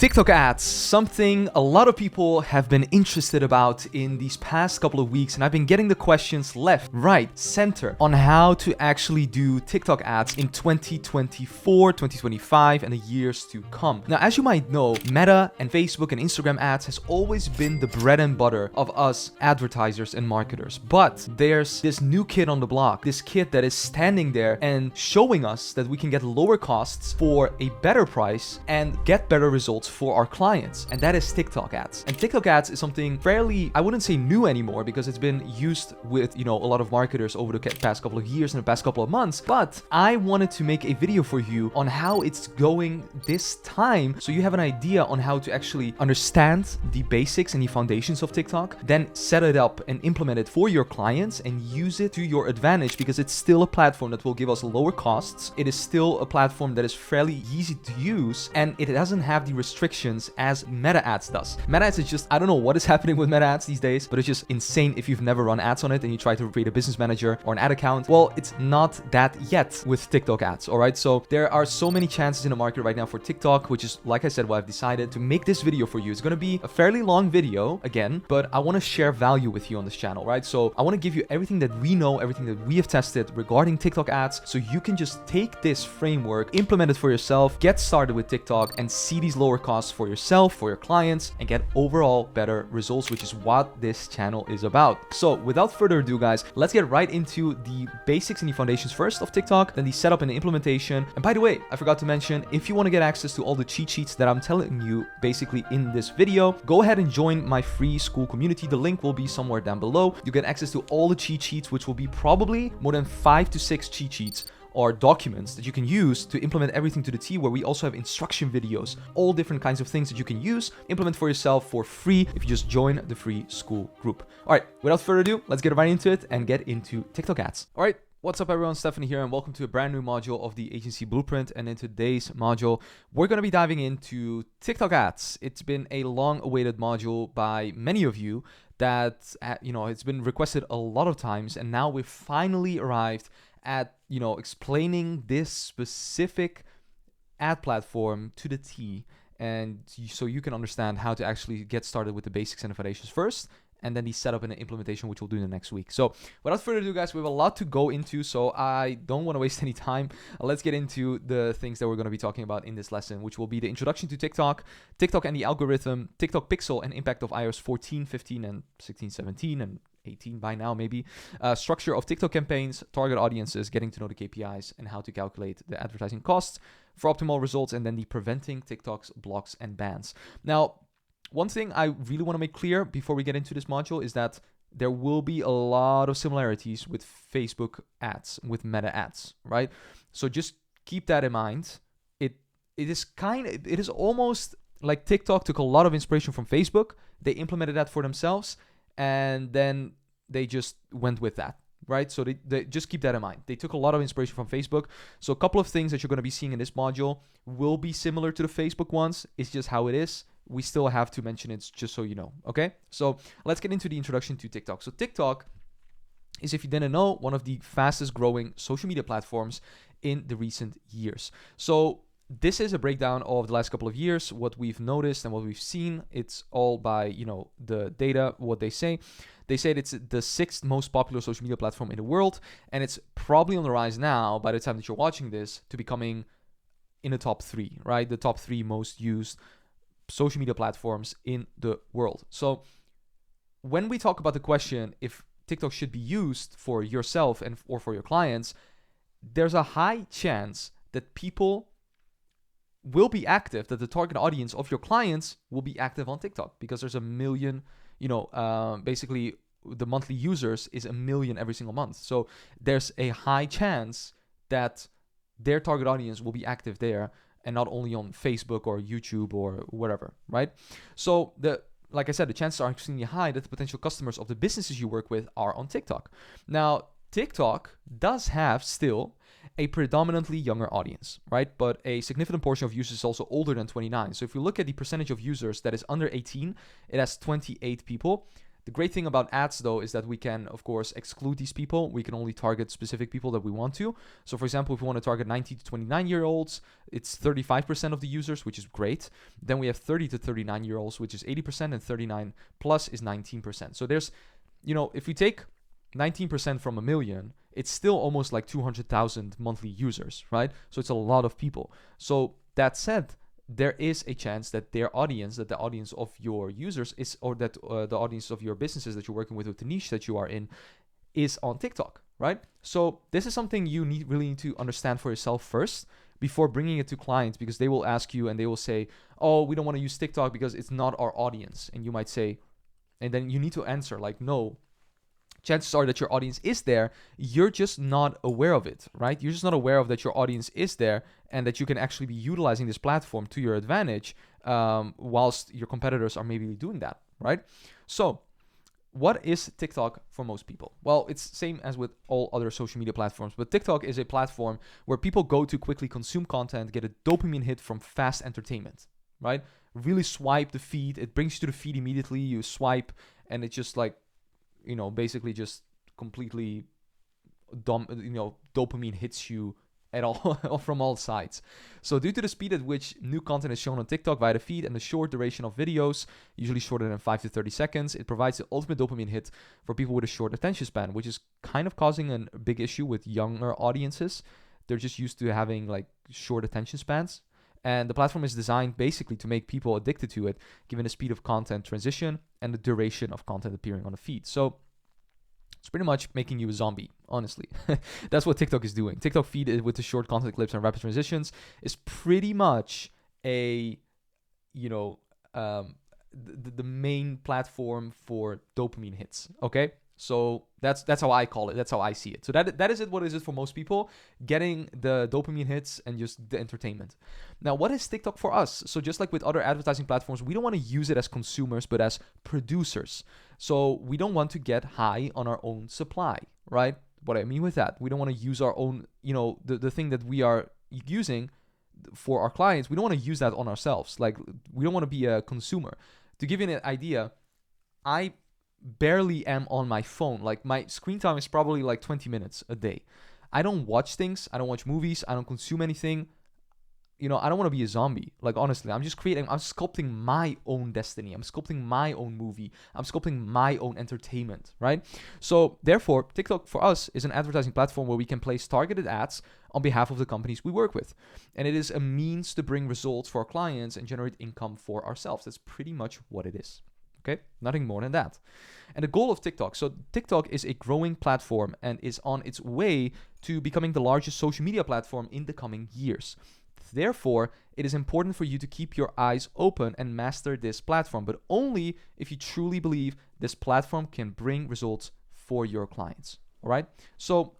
TikTok ads, something a lot of people have been interested about in these past couple of weeks, and I've been getting the questions left, right, center on how to actually do TikTok ads in 2024, 2025, and the years to come. Now, as you might know, Meta and Facebook and Instagram ads has always been the bread and butter of us advertisers and marketers. But there's this new kid on the block, this kid that is standing there and showing us that we can get lower costs for a better price and get better results for our clients, and that is TikTok ads. And TikTok ads is something fairly, I wouldn't say new anymore, because it's been used with, a lot of marketers over the past couple of years and the past couple of months. But I wanted to make a video for you on how it's going this time, so you have an idea on how to actually understand the basics and the foundations of TikTok, then set it up and implement it for your clients and use it to your advantage, because it's still a platform that will give us lower costs. It is still a platform that is fairly easy to use, and it doesn't have the restrictions as Meta ads does. Meta ads is just, I don't know what is happening with Meta ads these days, but it's just insane if you've never run ads on it and you try to create a business manager or an ad account. Well, it's not that yet with TikTok ads, all right? So there are so many chances in the market right now for TikTok, which is, like I said, why I've decided to make this video for you. It's going to be a fairly long video again, but I want to share value with you on this channel, right? So I want to give you everything that we know, everything that we have tested regarding TikTok ads, so you can just take this framework, implement it for yourself, get started with TikTok, and see these lower costs for yourself, for your clients, and get overall better results, which is what this channel is about. So without further ado, guys, let's get right into the basics and the foundations first of TikTok, then the setup and the implementation. And by the way, I forgot to mention, if you want to get access to all the cheat sheets that I'm telling you basically in this video, go ahead and join my free school community. The link will be somewhere down below. You get access to all the cheat sheets, which will be probably more than 5 to 6 cheat sheets or documents that you can use to implement everything to the T, where we also have instruction videos, all different kinds of things that you can use, implement for yourself for free if you just join the free school group. All right, without further ado, let's get right into it and get into TikTok ads. All right, what's up everyone, Stephanie here, and welcome to a brand new module of the Agency Blueprint. And in today's module, we're going to be diving into TikTok ads. It's been a long-awaited module by many of you that, it's been requested a lot of times, and now we've finally arrived at explaining this specific ad platform to the T, and so you can understand how to actually get started with the basics and the foundations first, and then the setup and the implementation, which we'll do in the next week. So without further ado, guys, we have a lot to go into, so I don't want to waste any time. Let's get into the things that we're going to be talking about in this lesson, which will be the introduction to TikTok, TikTok and the algorithm, TikTok Pixel and impact of iOS 14, 15, and 16, 17, and 18 by now maybe, structure of TikTok campaigns, target audiences, getting to know the KPIs, and how to calculate the advertising costs for optimal results, and then the preventing TikTok's blocks and bans. Now, one thing I really want to make clear before we get into this module is that there will be a lot of similarities with Facebook ads, with Meta ads, right? So just keep that in mind. It is almost like TikTok took a lot of inspiration from Facebook. They implemented that for themselves, and then they just went with that, right? So they just keep that in mind. They took a lot of inspiration from Facebook. So a couple of things that you're going to be seeing in this module will be similar to the Facebook ones. It's just how it is. We still have to mention it just so you know, okay? So let's get into the introduction to TikTok. So TikTok is, if you didn't know, one of the fastest growing social media platforms in the recent years. So this is a breakdown of the last couple of years, what we've noticed and what we've seen. It's all by, the data, what they say. They said it's the 6th most popular social media platform in the world, and it's probably on the rise now, by the time that you're watching this, to becoming in the top 3, right? The top 3 most used social media platforms in the world. So when we talk about the question if TikTok should be used for yourself and or for your clients, there's a high chance that people will be active, that the target audience of your clients will be active on TikTok, because there's 1 million, basically the monthly users is 1 million every single month. So there's a high chance that their target audience will be active there, and not only on Facebook or YouTube or whatever, right? So like I said, the chances are extremely high that the potential customers of the businesses you work with are on TikTok. Now, TikTok does have still a predominantly younger audience, right? But a significant portion of users is also older than 29. So if you look at the percentage of users that is under 18, it has 28 people. The great thing about ads though is that we can, of course, exclude these people. We can only target specific people that we want to. So for example, if we want to target 19 to 29-year-olds, it's 35% of the users, which is great. Then we have 30 to 39-year-olds, which is 80%, and 39 plus is 19%. So there's, if we take 19% from a million, it's still almost like 200,000 monthly users, right? So it's a lot of people. So that said, there is a chance that the audience of your users is, or that the audience of your businesses that you're working with the niche that you are in, is on TikTok, right? So this is something you really need to understand for yourself first before bringing it to clients, because they will ask you and they will say, oh, we don't want to use TikTok because it's not our audience. And you might say, and then you need to answer like, no, chances are that your audience is there. You're just not aware of it, right? You're just not aware of that your audience is there and that you can actually be utilizing this platform to your advantage, whilst your competitors are maybe doing that, right? So what is TikTok for most people? Well, it's the same as with all other social media platforms, but TikTok is a platform where people go to quickly consume content, get a dopamine hit from fast entertainment, right? Really swipe the feed. It brings you to the feed immediately. You swipe and it's just like, basically just completely, dopamine hits you at all from all sides. So due to the speed at which new content is shown on TikTok via the feed and the short duration of videos, usually shorter than 5 to 30 seconds, it provides the ultimate dopamine hit for people with a short attention span, which is kind of causing a big issue with younger audiences. They're just used to having like short attention spans. And the platform is designed basically to make people addicted to it, given the speed of content transition and the duration of content appearing on the feed. So it's pretty much making you a zombie, honestly. That's what TikTok is doing. TikTok feed with the short content clips and rapid transitions is pretty much the main platform for dopamine hits, okay? So that's how I call it. That's how I see it. So that is it. What is it for most people? Getting the dopamine hits and just the entertainment. Now, what is TikTok for us? So just like with other advertising platforms, we don't want to use it as consumers, but as producers. So we don't want to get high on our own supply, right? What I mean with that, we don't want to use our own, the thing that we are using for our clients. We don't want to use that on ourselves. Like, we don't want to be a consumer. To give you an idea, I barely am on my phone. Like, my screen time is probably like 20 minutes a day. I don't watch things. I don't watch movies. I don't consume anything. I don't want to be a zombie. Like, honestly, I'm sculpting my own destiny. I'm sculpting my own movie. I'm sculpting my own entertainment, right? So therefore, TikTok for us is an advertising platform where we can place targeted ads on behalf of the companies we work with. And it is a means to bring results for our clients and generate income for ourselves. That's pretty much what it is. Okay, nothing more than that. And the goal of TikTok. So TikTok is a growing platform and is on its way to becoming the largest social media platform in the coming years. Therefore, it is important for you to keep your eyes open and master this platform, but only if you truly believe this platform can bring results for your clients. All right. So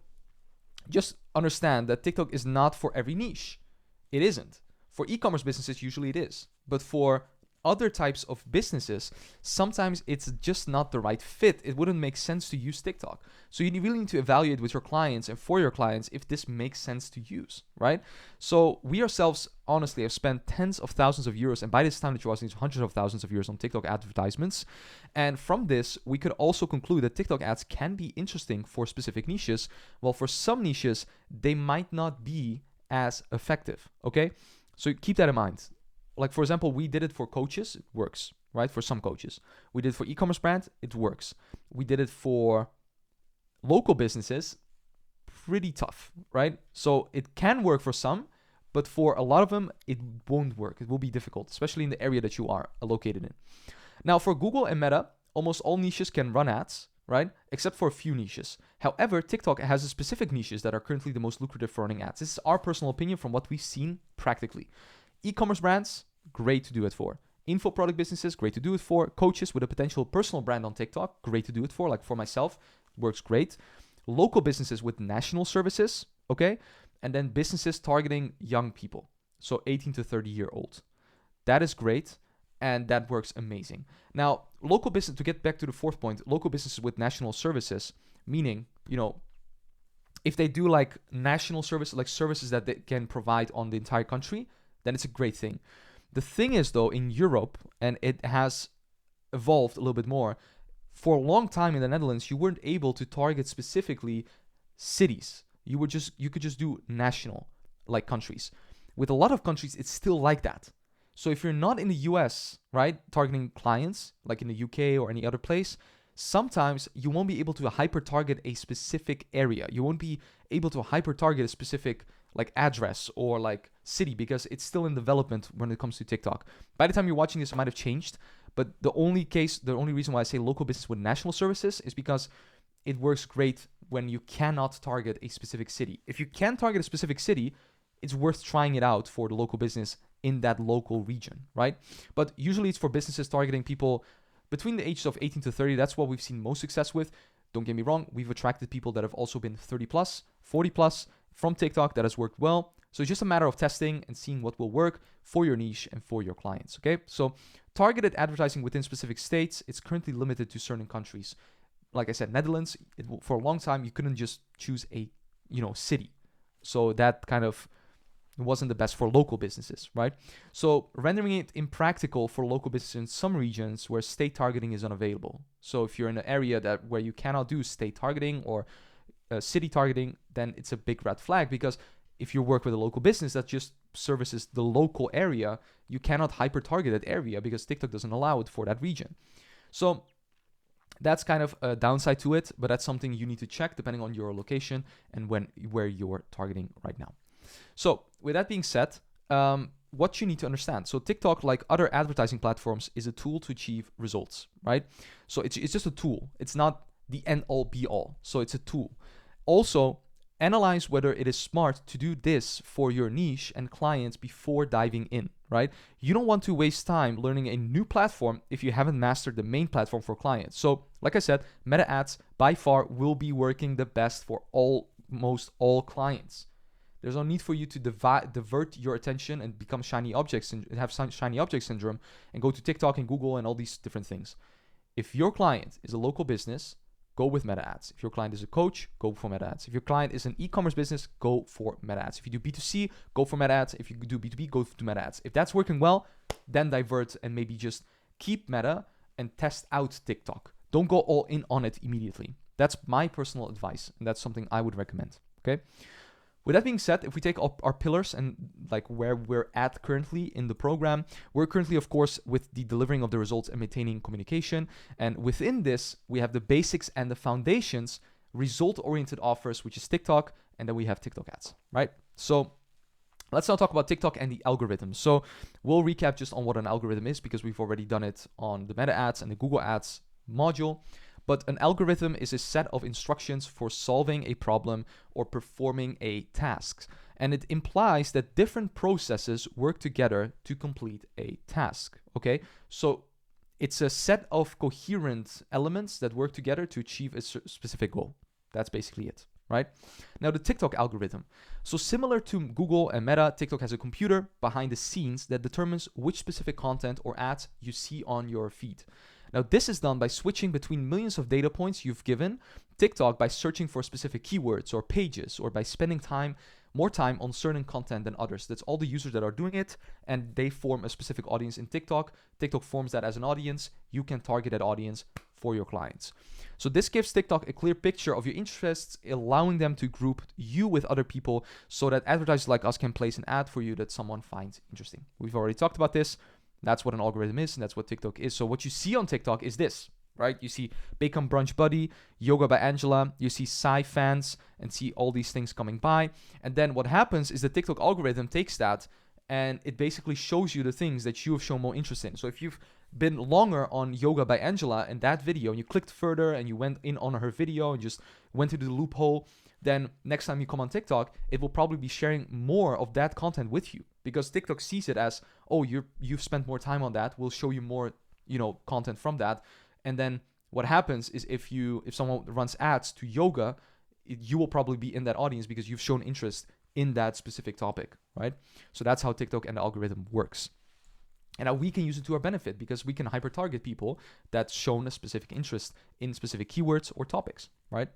just understand that TikTok is not for every niche. It isn't. For e-commerce businesses, usually it is. But for other types of businesses, sometimes it's just not the right fit. It wouldn't make sense to use TikTok. So you really need to evaluate with your clients and for your clients if this makes sense to use, right? So we ourselves, honestly, have spent tens of thousands of euros, and by this time that you're watching, hundreds of thousands of euros on TikTok advertisements. And from this, we could also conclude that TikTok ads can be interesting for specific niches, while for some niches, they might not be as effective, okay? So keep that in mind. Like, for example, we did it for coaches. It works, right? For some coaches. We did it for e-commerce brand. It works. We did it for local businesses. Pretty tough, right? So it can work for some, but for a lot of them, it won't work. It will be difficult, especially in the area that you are located in. Now, for Google and Meta, almost all niches can run ads, right? Except for a few niches. However, TikTok has a specific niches that are currently the most lucrative for running ads. This is our personal opinion from what we've seen practically. E-commerce brands, great to do it for. Info product businesses, great to do it for. Coaches with a potential personal brand on TikTok, great to do it for. Like for myself, works great. Local businesses with national services, okay? And then businesses targeting young people, so 18 to 30-year-old. That is great, and that works amazing. Now, local business, to get back to the fourth point, local businesses with national services, meaning, if they do like national service, like services that they can provide on the entire country, then it's a great thing. The thing is, though, in Europe, and it has evolved a little bit more, For a long time in the Netherlands, you weren't able to target specifically cities. You could just do national, like countries. With a lot of countries, it's still like that. So if you're not in the US, right, targeting clients, like in the UK or any other place, sometimes you won't be able to hyper-target a specific area. You won't be able to hyper-target a specific like address or like city because it's still in development when it comes to TikTok. By the time you're watching this, it might have changed. But the only reason why I say local business with national services is because it works great when you cannot target a specific city. If you can target a specific city, it's worth trying it out for the local business in that local region, right? But usually it's for businesses targeting people between the ages of 18 to 30. That's what we've seen most success with. Don't get me wrong, we've attracted people that have also been 30 plus, 40 plus from TikTok that has worked well. So it's just a matter of testing and seeing what will work for your niche and for your clients, okay? So targeted advertising within specific states, it's currently limited to certain countries. Like I said, Netherlands, for a long time, you couldn't just choose a, city. So that kind of wasn't the best for local businesses, right? So rendering it impractical for local businesses in some regions where state targeting is unavailable. So if you're in an area where you cannot do state targeting or city targeting, then it's a big red flag, because if you work with a local business that just services the local area, you cannot hyper target that area because TikTok doesn't allow it for that region. So that's kind of a downside to it, but that's something you need to check depending on your location and where you're targeting right now. So with that being said, what you need to understand. So TikTok, like other advertising platforms, is a tool to achieve results, right? So it's just a tool. It's not the end all be all. So it's a tool. Also, analyze whether it is smart to do this for your niche and clients before diving in, right? You don't want to waste time learning a new platform if you haven't mastered the main platform for clients. So like I said, Meta ads by far will be working the best for almost all clients. There's no need for you to divert your attention and become shiny objects and have shiny object syndrome and go to TikTok and Google and all these different things. If your client is a local business, go with Meta ads. If your client is a coach, go for Meta ads. If your client is an e-commerce business, go for Meta ads. If you do B2C, go for Meta ads. If you do B2B, go to Meta ads. If that's working well, then divert and maybe just keep Meta and test out TikTok. Don't go all in on it immediately. That's my personal advice, and that's something I would recommend, okay? With that being said, if we take up our pillars and like where we're at currently in the program, we're currently, of course, with the delivering of the results and maintaining communication. And within this, we have the basics and the foundations, result-oriented offers, which is TikTok, and then we have TikTok ads, right? So let's now talk about TikTok and the algorithm. So we'll recap just on what an algorithm is because we've already done it on the Meta ads and the Google ads module. But an algorithm is a set of instructions for solving a problem or performing a task. And it implies that different processes work together to complete a task, okay? So it's a set of coherent elements that work together to achieve a specific goal. That's basically it, right? Now the TikTok algorithm. So similar to Google and Meta, TikTok has a computer behind the scenes that determines which specific content or ads you see on your feed. Now, this is done by switching between millions of data points you've given TikTok by searching for specific keywords or pages, or by spending more time on certain content than others. That's all the users that are doing it, and they form a specific audience in TikTok. TikTok forms that as an audience. You can target that audience for your clients. So this gives TikTok a clear picture of your interests, allowing them to group you with other people so that advertisers like us can place an ad for you that someone finds interesting. We've already talked about this. That's what an algorithm is, and that's what TikTok is. So what you see on TikTok is this, right? You see Bacon Brunch Buddy, Yoga by Angela, you see Sci fans, and see all these things coming by. And then what happens is the TikTok algorithm takes that and it basically shows you the things that you have shown more interest in. So if you've been longer on Yoga by Angela in that video and you clicked further and you went in on her video and just went into the loophole, then next time you come on TikTok, it will probably be sharing more of that content with you, because TikTok sees it as, oh, you've spent more time on that. We'll show you more, content from that. And then what happens is if someone runs ads to yoga, you will probably be in that audience because you've shown interest in that specific topic, right? So that's how TikTok and the algorithm works. And now we can use it to our benefit because we can hyper-target people that's shown a specific interest in specific keywords or topics, right?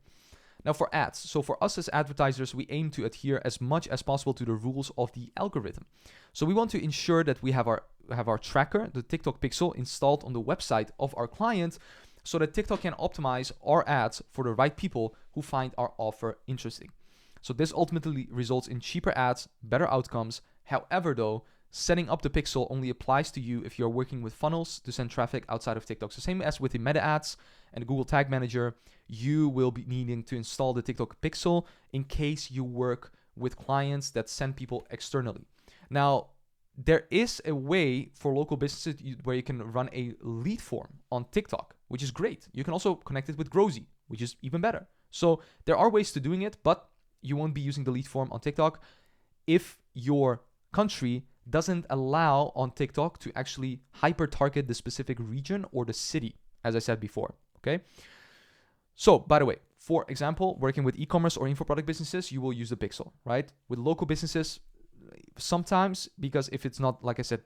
Now for ads, so for us as advertisers, we aim to adhere as much as possible to the rules of the algorithm. So we want to ensure that we have our tracker, the TikTok pixel, installed on the website of our client, so that TikTok can optimize our ads for the right people who find our offer interesting. So this ultimately results in cheaper ads, better outcomes. However, though, setting up the pixel only applies to you if you're working with funnels to send traffic outside of TikTok. So same as with the meta ads and the Google Tag Manager, you will be needing to install the TikTok pixel in case you work with clients that send people externally. Now, there is a way for local businesses where you can run a lead form on TikTok, which is great. You can also connect it with Growzy, which is even better. So there are ways to doing it, but you won't be using the lead form on TikTok if your country doesn't allow on TikTok to actually hyper target the specific region or the city, as I said before. Okay. So, by the way, for example, working with e-commerce or info product businesses, you will use the pixel, right? With local businesses, sometimes, because if it's not, like I said,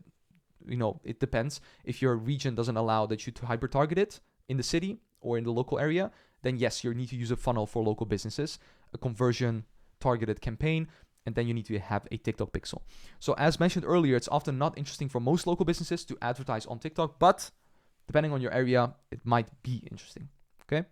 it depends. If your region doesn't allow that you to hyper target it in the city or in the local area, then yes, you need to use a funnel for local businesses, a conversion targeted campaign, and then you need to have a TikTok pixel. So as mentioned earlier, it's often not interesting for most local businesses to advertise on TikTok, but depending on your area, it might be interesting, okay?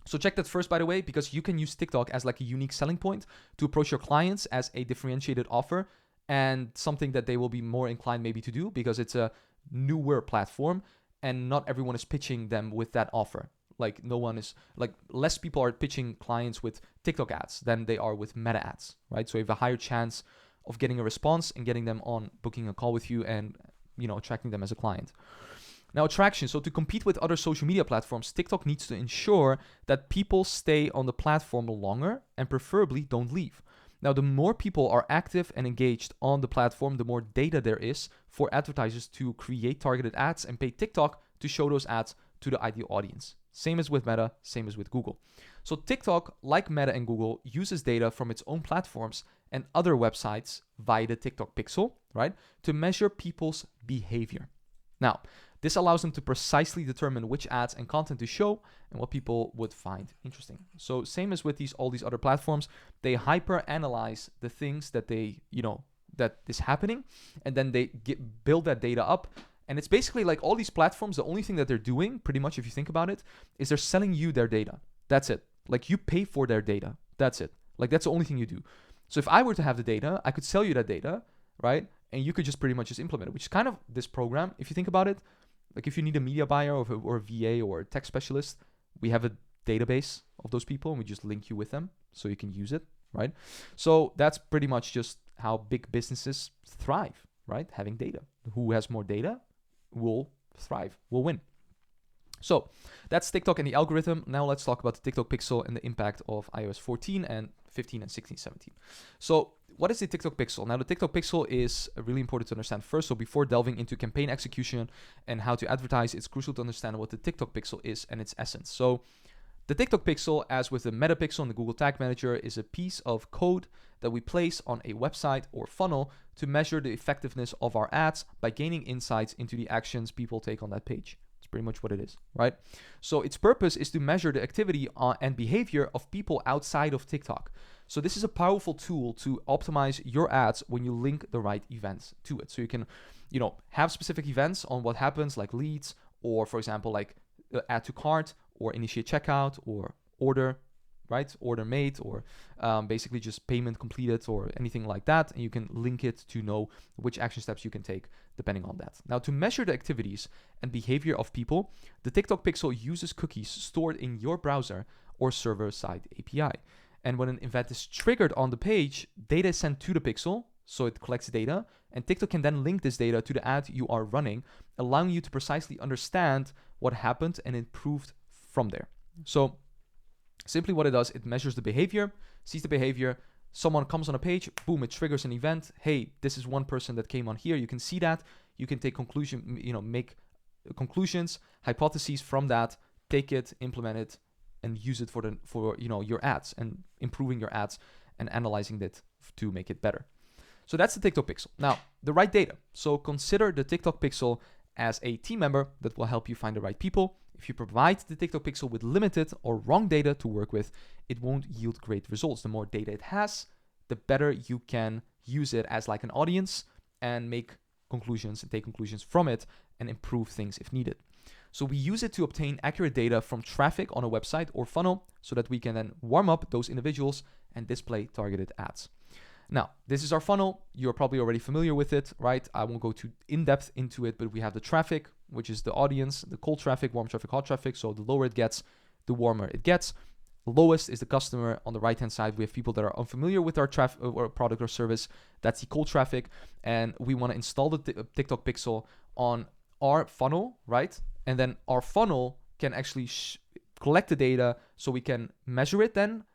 So check that first, by the way, because you can use TikTok as like a unique selling point to approach your clients as a differentiated offer and something that they will be more inclined maybe to do because it's a newer platform and not everyone is pitching them with that offer. Like less people are pitching clients with TikTok ads than they are with meta ads, right? So you have a higher chance of getting a response and getting them on booking a call with you and, attracting them as a client. Now, attraction. So to compete with other social media platforms, TikTok needs to ensure that people stay on the platform longer and preferably don't leave. Now, the more people are active and engaged on the platform, the more data there is for advertisers to create targeted ads and pay TikTok to show those ads to the ideal audience. Same as with Meta, same as with Google. So TikTok, like Meta and Google, uses data from its own platforms and other websites via the TikTok pixel, right, to measure people's behavior. Now, this allows them to precisely determine which ads and content to show and what people would find interesting. So same as with all these other platforms, they hyper analyze the things that that is happening, and then they build that data up. And it's basically like all these platforms, the only thing that they're doing, pretty much if you think about it, is they're selling you their data. That's it. Like you pay for their data. That's it. Like that's the only thing you do. So if I were to have the data, I could sell you that data, right? And you could just pretty much just implement it, which is kind of this program, if you think about it. Like if you need a media buyer or a VA or a tech specialist, we have a database of those people and we just link you with them so you can use it, right? So that's pretty much just how big businesses thrive, right? Having data. Who has more data will thrive, will win. So that's TikTok and the algorithm. Now let's talk about the TikTok pixel and the impact of iOS 14 and 15 and 16, 17. So what is the TikTok pixel? Now the TikTok pixel is really important to understand first. So before delving into campaign execution and how to advertise, it's crucial to understand what the TikTok pixel is and its essence. So the TikTok pixel, as with the Meta pixel and the Google Tag Manager, is a piece of code that we place on a website or funnel to measure the effectiveness of our ads by gaining insights into the actions people take on that page. It's pretty much what it is, right? So its purpose is to measure the activity and behavior of people outside of TikTok. So this is a powerful tool to optimize your ads when you link the right events to it. So you can, have specific events on what happens, like leads, or for example, like add to cart, or initiate checkout, or order, right? Order made, or basically just payment completed, or anything like that. And you can link it to know which action steps you can take depending on that. Now, to measure the activities and behavior of people, the TikTok pixel uses cookies stored in your browser or server-side API. And when an event is triggered on the page, data is sent to the pixel, so it collects data, and TikTok can then link this data to the ad you are running, allowing you to precisely understand what happened and improved from there. So simply what it does, it measures the behavior, sees the behavior, someone comes on a page, boom, it triggers an event. Hey, this is one person that came on here. You can see that. You can take make conclusions, hypotheses from that, take it, implement it, and use it for your ads and improving your ads and analyzing it to make it better. So that's the TikTok pixel. Now, the right data. So consider the TikTok pixel as a team member that will help you find the right people. If you provide the TikTok pixel with limited or wrong data to work with, it won't yield great results. The more data it has, the better you can use it as like an audience and make conclusions and take conclusions from it and improve things if needed. So we use it to obtain accurate data from traffic on a website or funnel so that we can then warm up those individuals and display targeted ads. Now, this is our funnel. You're probably already familiar with it, right? I won't go too in-depth into it, but we have the traffic, which is the audience, the cold traffic, warm traffic, hot traffic. So the lower it gets, the warmer it gets. Lowest is the customer. On the right-hand side, we have people that are unfamiliar with our traffic or product or service. That's the cold traffic. And we want to install the TikTok pixel on our funnel, right? And then our funnel can actually collect the data so we can measure it then,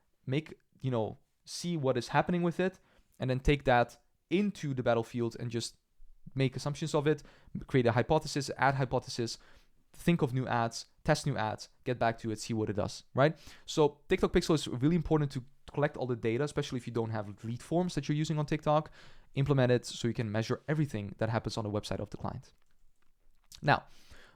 see what is happening with it, and then take that into the battlefield and just make assumptions of it, create a hypothesis, add hypothesis, think of new ads, test new ads, get back to it, see what it does, right? So TikTok Pixel is really important to collect all the data, especially if you don't have lead forms that you're using on TikTok. Implement it so you can measure everything that happens on the website of the client. Now,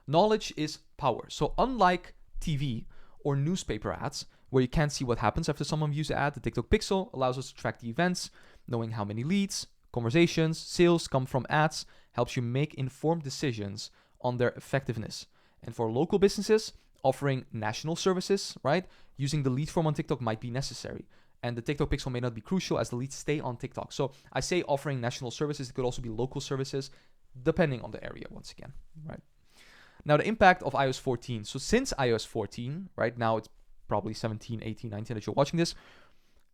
knowledge is power. So unlike TV or newspaper ads, where you can't see what happens after someone views the ad, the TikTok Pixel allows us to track the events, knowing how many leads, conversations, sales come from ads, helps you make informed decisions on their effectiveness. And for local businesses, offering national services, right? Using the lead form on TikTok might be necessary. And the TikTok Pixel may not be crucial as the leads stay on TikTok. So I say offering national services, it could also be local services, depending on the area once again, right? Now the impact of iOS 14. So since iOS 14, right now it's probably 17, 18, 19 that you're watching this,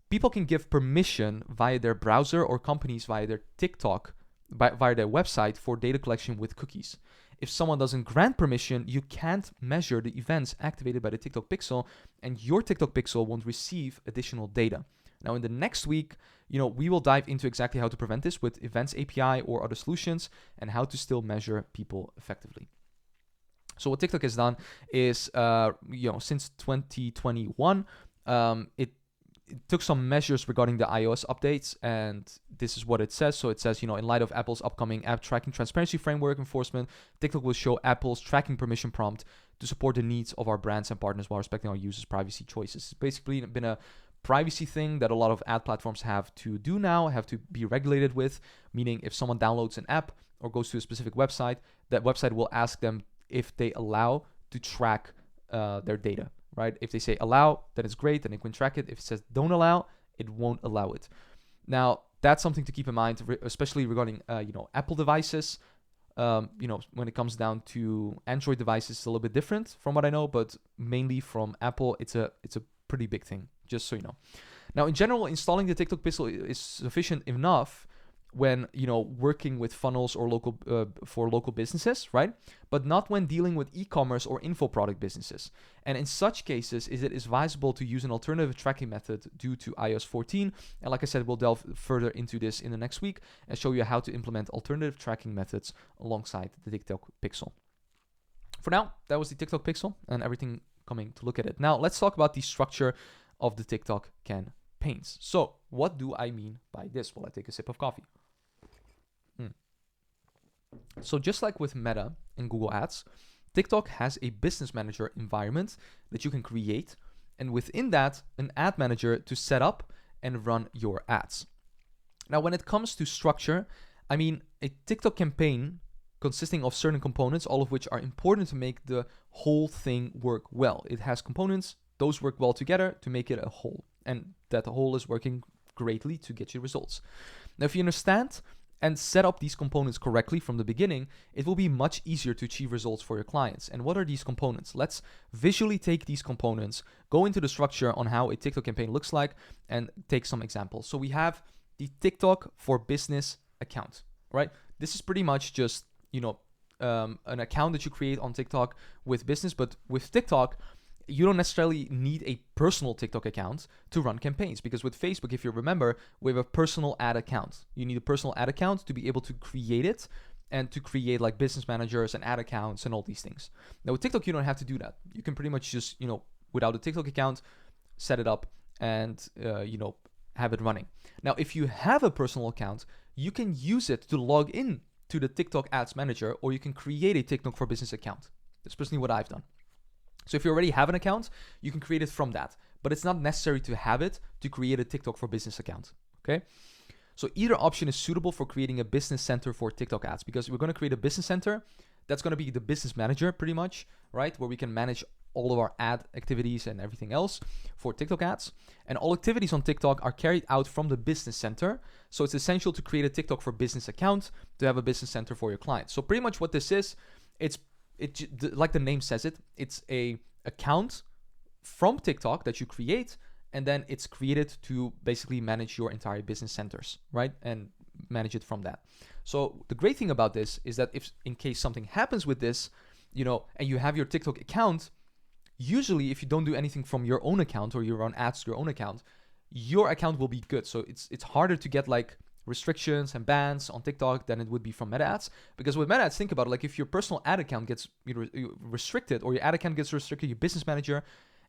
people can give permission via their browser or companies via their TikTok, via their website for data collection with cookies. If someone doesn't grant permission, you can't measure the events activated by the TikTok Pixel, and your TikTok Pixel won't receive additional data. Now, in the next week, we will dive into exactly how to prevent this with Events API or other solutions and how to still measure people effectively. So what TikTok has done is, since 2021, it took some measures regarding the iOS updates, and this is what it says. So it says, in light of Apple's upcoming app tracking transparency framework enforcement, TikTok will show Apple's tracking permission prompt to support the needs of our brands and partners while respecting our users' privacy choices. It's basically been a privacy thing that a lot of ad platforms have to do now, have to be regulated with, meaning if someone downloads an app or goes to a specific website, that website will ask them if they allow to track their data. Right? If they say allow, then it's great, then they can track it. If it says don't allow, it won't allow it. Now, that's something to keep in mind, especially regarding Apple devices. When it comes down to Android devices, it's a little bit different from what I know, but mainly from Apple, it's a pretty big thing, just so you know. Now, in general, installing the TikTok Pixel is sufficient enough when working with funnels or for local businesses, right? But not when dealing with e-commerce or info product businesses. And in such cases, it is advisable to use an alternative tracking method due to iOS 14. And like I said, we'll delve further into this in the next week and show you how to implement alternative tracking methods alongside the TikTok Pixel. For now, that was the TikTok Pixel and everything coming to look at it. Now, let's talk about the structure of the TikTok campaigns. So, what do I mean by this? While I take a sip of coffee. So just like with Meta and Google Ads, TikTok has a business manager environment that you can create, and within that, an ad manager to set up and run your ads. Now, when it comes to structure, I mean a TikTok campaign consisting of certain components, all of which are important to make the whole thing work well. It has components, those work well together to make it a whole, and that whole is working greatly to get you results. Now, if you understand and set up these components correctly from the beginning, it will be much easier to achieve results for your clients. And what are these components? Let's visually take these components, go into the structure on how a TikTok campaign looks like, and take some examples. So we have the TikTok for Business account, right? This is pretty much just, an account that you create on TikTok with business, but with TikTok, you don't necessarily need a personal TikTok account to run campaigns, because with Facebook, if you remember, we have a personal ad account. You need a personal ad account to be able to create it and to create like business managers and ad accounts and all these things. Now with TikTok, you don't have to do that. You can pretty much just, without a TikTok account, set it up and, have it running. Now, if you have a personal account, you can use it to log in to the TikTok Ads Manager, or you can create a TikTok for Business account. That's personally what I've done. So if you already have an account, you can create it from that. But it's not necessary to have it to create a TikTok for Business account, okay? So either option is suitable for creating a business center for TikTok ads, because we're going to create a business center That's going to be the business manager pretty much, right? Where we can manage all of our ad activities and everything else for TikTok ads. And all activities on TikTok are carried out from the business center. So it's essential to create a TikTok for business account to have a business center for your clients. So pretty much what this is, it's like the name says it, it's a account from TikTok that you create, and then it's created to basically manage your entire business centers, right? And manage it from that. So the great thing about this is that if in case something happens with this, and you have your TikTok account, usually if you don't do anything from your own account or you run ads to your own account, your account will be good. So it's harder to get like restrictions and bans on TikTok than it would be from Meta ads. Because with Meta ads, think about it, like if your personal ad account gets restricted, or your ad account gets restricted, your business manager,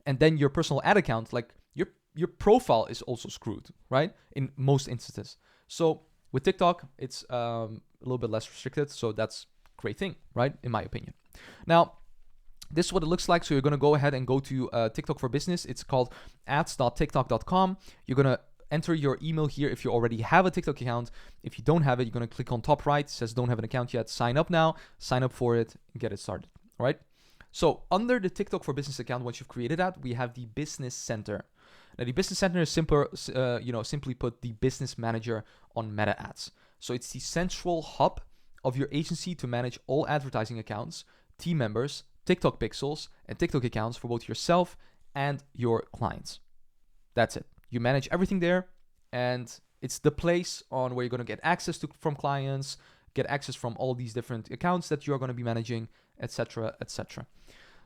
and then your personal ad account, like your profile is also screwed, right? In most instances. So with TikTok, it's a little bit less restricted. So that's a great thing, right? In my opinion. Now, this is what it looks like. So you're going to go ahead and go to TikTok for Business. It's called ads.tiktok.com. You're going to enter your email here if you already have a TikTok account. If you don't have it, you're going to click on top right. It says don't have an account yet. Sign up now. Sign up for it and get it started. All right. So under the TikTok for Business account, once you've created that, we have the Business Center. Now the Business Center is simply put, the business manager on Meta ads. So it's the central hub of your agency to manage all advertising accounts, team members, TikTok pixels, and TikTok accounts for both yourself and your clients. That's it. You manage everything there, and it's the place on where you're going to get access from clients, get access from all these different accounts that you're going to be managing, etc., etc.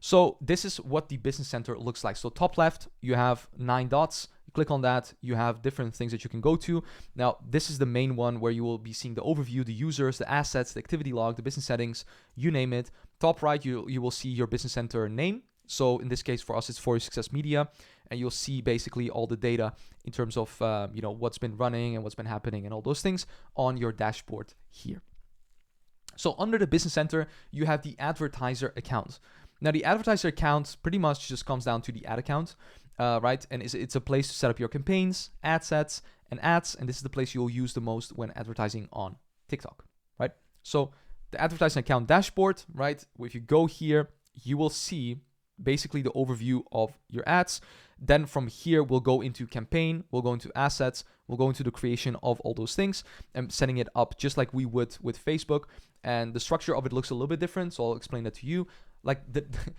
So this is what the Business Center looks like. So top left, you have 9 dots. You click on that, you have different things that you can go to. Now, this is the main one where you will be seeing the overview, the users, the assets, the activity log, the business settings, you name it. Top right, you will see your Business Center name. So in this case, for us, it's For Your Success Media. And you'll see basically all the data in terms of what's been running and what's been happening and all those things on your dashboard here. So under the Business Center, you have the advertiser account. Now, the advertiser account pretty much just comes down to the ad account, right? And it's a place to set up your campaigns, ad sets, and ads. And this is the place you'll use the most when advertising on TikTok, right? So the advertising account dashboard, right? If you go here, you will see basically the overview of your ads. Then from here, we'll go into campaign, we'll go into assets, we'll go into the creation of all those things and setting it up just like we would with Facebook. And the structure of it looks a little bit different, so I'll explain that to you. Like,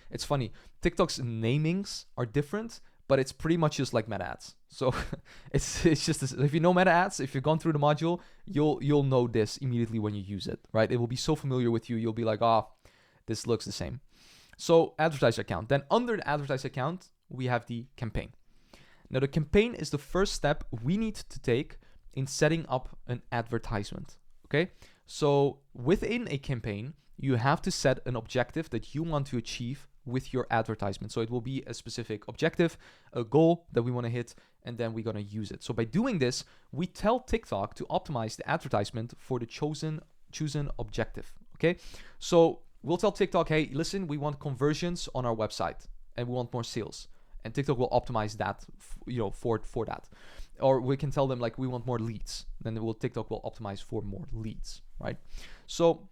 it's funny, TikTok's namings are different, but it's pretty much just like Meta ads. So it's just this, if you know Meta ads, if you've gone through the module, you'll know this immediately when you use it, right? It will be so familiar with you, you'll be like, this looks the same. So advertiser account. Then under the advertiser account, we have the campaign. Now the campaign is the first step we need to take in setting up an advertisement, okay? So within a campaign, you have to set an objective that you want to achieve with your advertisement. So it will be a specific objective, a goal that we want to hit, and then we're going to use it. So by doing this, we tell TikTok to optimize the advertisement for the chosen objective, okay? So we'll tell TikTok, hey, listen, we want conversions on our website and we want more sales. And TikTok will optimize that, for that. Or we can tell them like we want more leads. Then TikTok will optimize for more leads, right? So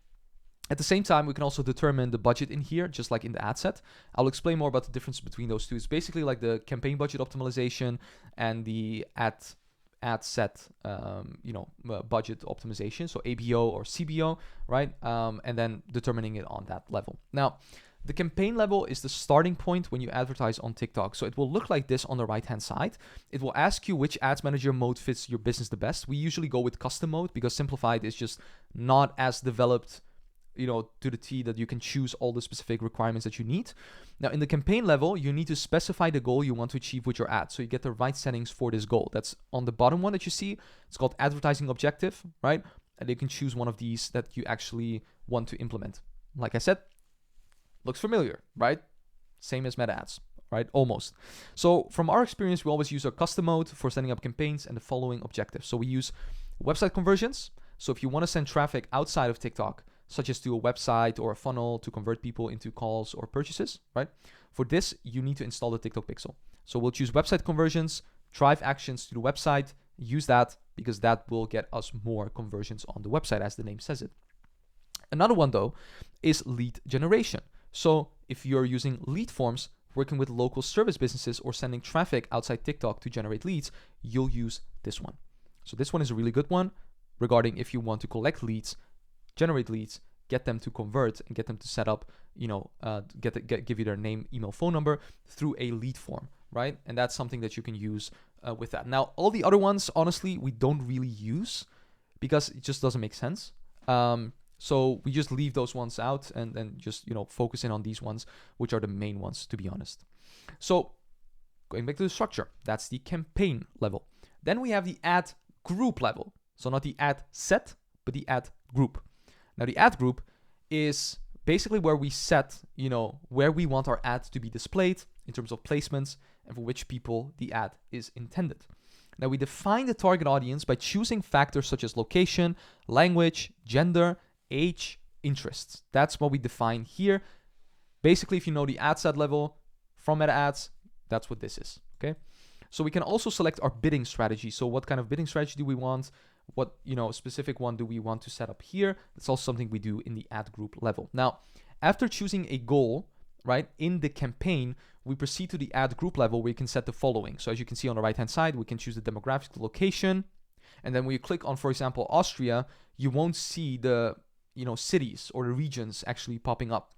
at the same time, we can also determine the budget in here, just like in the ad set. I'll explain more about the difference between those two. It's basically like the campaign budget optimization and the ad set, budget optimization. So ABO or CBO, right? And then determining it on that level. Now, the campaign level is the starting point when you advertise on TikTok. So it will look like this on the right-hand side. It will ask you which ads manager mode fits your business the best. We usually go with custom mode because simplified is just not as developed, to the T that you can choose all the specific requirements that you need. Now, in the campaign level, you need to specify the goal you want to achieve with your ad. So you get the right settings for this goal. That's on the bottom one that you see. It's called advertising objective, right? And you can choose one of these that you actually want to implement. Like I said, looks familiar, right? Same as Meta ads, right? Almost. So from our experience, we always use our custom mode for setting up campaigns and the following objectives. So we use website conversions. So if you want to send traffic outside of TikTok, such as to a website or a funnel to convert people into calls or purchases, right? For this, you need to install the TikTok Pixel. So we'll choose website conversions, drive actions to the website, use that because that will get us more conversions on the website as the name says it. Another one though is lead generation. So if you're using lead forms, working with local service businesses or sending traffic outside TikTok to generate leads, you'll use this one. So this one is a really good one regarding if you want to collect leads, generate leads, get them to convert and get them to set up, give you their name, email, phone number through a lead form, right? And that's something that you can use with that. Now, all the other ones, honestly, we don't really use because it just doesn't make sense. So we just leave those ones out and then just, focus in on these ones, which are the main ones, to be honest. So going back to the structure, that's the campaign level. Then we have the ad group level. So not the ad set, but the ad group. Now the ad group is basically where we set, where we want our ad to be displayed in terms of placements and for which people the ad is intended. Now we define the target audience by choosing factors such as location, language, gender, age, interests. That's what we define here. Basically, if you know the ad set level from meta ads, that's what this is, okay? So we can also select our bidding strategy. So what kind of bidding strategy do we want? What, specific one do we want to set up here? That's also something we do in the ad group level. Now, after choosing a goal, right, in the campaign, we proceed to the ad group level where you can set the following. So as you can see on the right-hand side, we can choose the demographic, the location, and then when you click on, for example, Austria, you won't see the, cities or the regions actually popping up.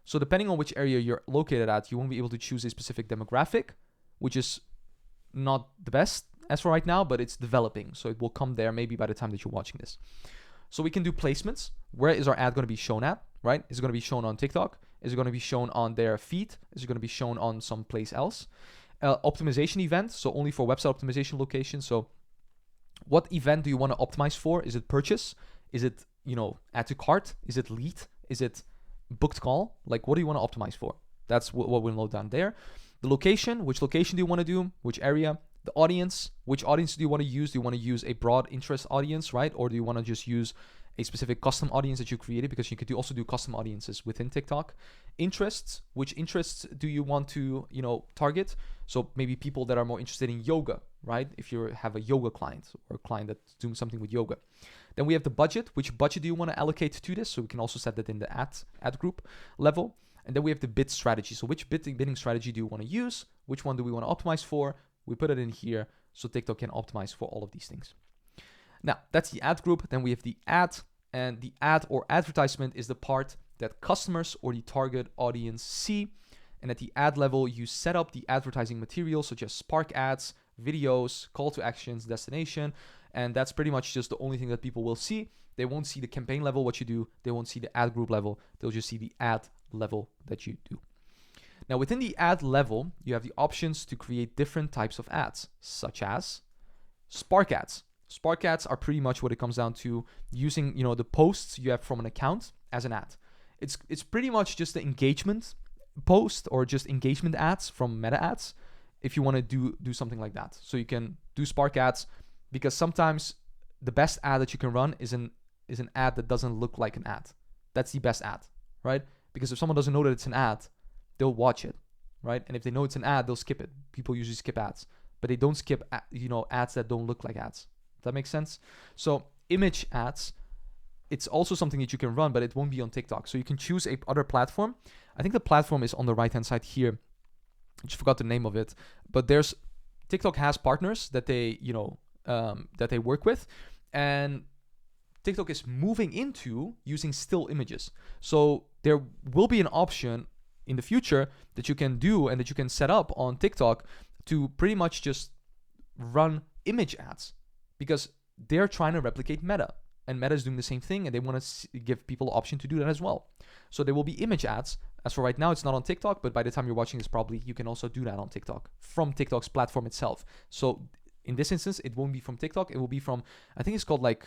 So depending on which area you're located at, you won't be able to choose a specific demographic, which is not the best as for right now, but it's developing. So it will come there maybe by the time that you're watching this. So we can do placements. Where is our ad going to be shown at, right? Is it going to be shown on TikTok? Is it going to be shown on their feed? Is it going to be shown on some place else? Optimization event, so only for website optimization locations. So what event do you want to optimize for? Is it purchase? Is it, add to cart? Is it lead? Is it booked call? Like, what do you want to optimize for? That's what we'll load down there. The location, which location do you want to do? Which area? The audience, which audience do you want to use? Do you want to use a broad interest audience, right? Or do you want to just use a specific custom audience that you created? Because you could also do custom audiences within TikTok. Interests, which interests do you want to, target? So maybe people that are more interested in yoga, right? If you have a yoga client or a client that's doing something with yoga. Then we have the budget. Which budget do you want to allocate to this? So we can also set that in the ad group level. And then we have the bid strategy. So which bidding strategy do you want to use? Which one do we want to optimize for? We put it in here so TikTok can optimize for all of these things. Now, that's the ad group. Then we have the ad, and the ad or advertisement is the part that customers or the target audience see. And at the ad level, you set up the advertising materials such as Spark ads, videos, call to actions, destination. And that's pretty much just the only thing that people will see. They won't see the campaign level, what you do. They won't see the ad group level. They'll just see the ad level that you do. Now, within the ad level, you have the options to create different types of ads, such as Spark ads. Spark ads are pretty much what it comes down to using, the posts you have from an account as an ad. It's pretty much just the engagement post or just engagement ads from meta ads if you want to do something like that. So you can do Spark ads because sometimes the best ad that you can run is an ad that doesn't look like an ad. That's the best ad, right? Because if someone doesn't know that it's an ad, they'll watch it, right? And if they know it's an ad, they'll skip it. People usually skip ads, but they don't skip, ads that don't look like ads. Does that make sense? So image ads, it's also something that you can run, but it won't be on TikTok. So you can choose a other platform. I think the platform is on the right-hand side here. I just forgot the name of it, but TikTok has partners that they, that they work with, and TikTok is moving into using still images. So there will be an option in the future that you can do and that you can set up on TikTok to pretty much just run image ads because they're trying to replicate Meta, and Meta is doing the same thing, and they want to give people the option to do that as well. So there will be image ads. As for right now, it's not on TikTok, but by the time you're watching this, probably you can also do that on TikTok from TikTok's platform itself. So in this instance, it won't be from TikTok. It will be from, I think it's called like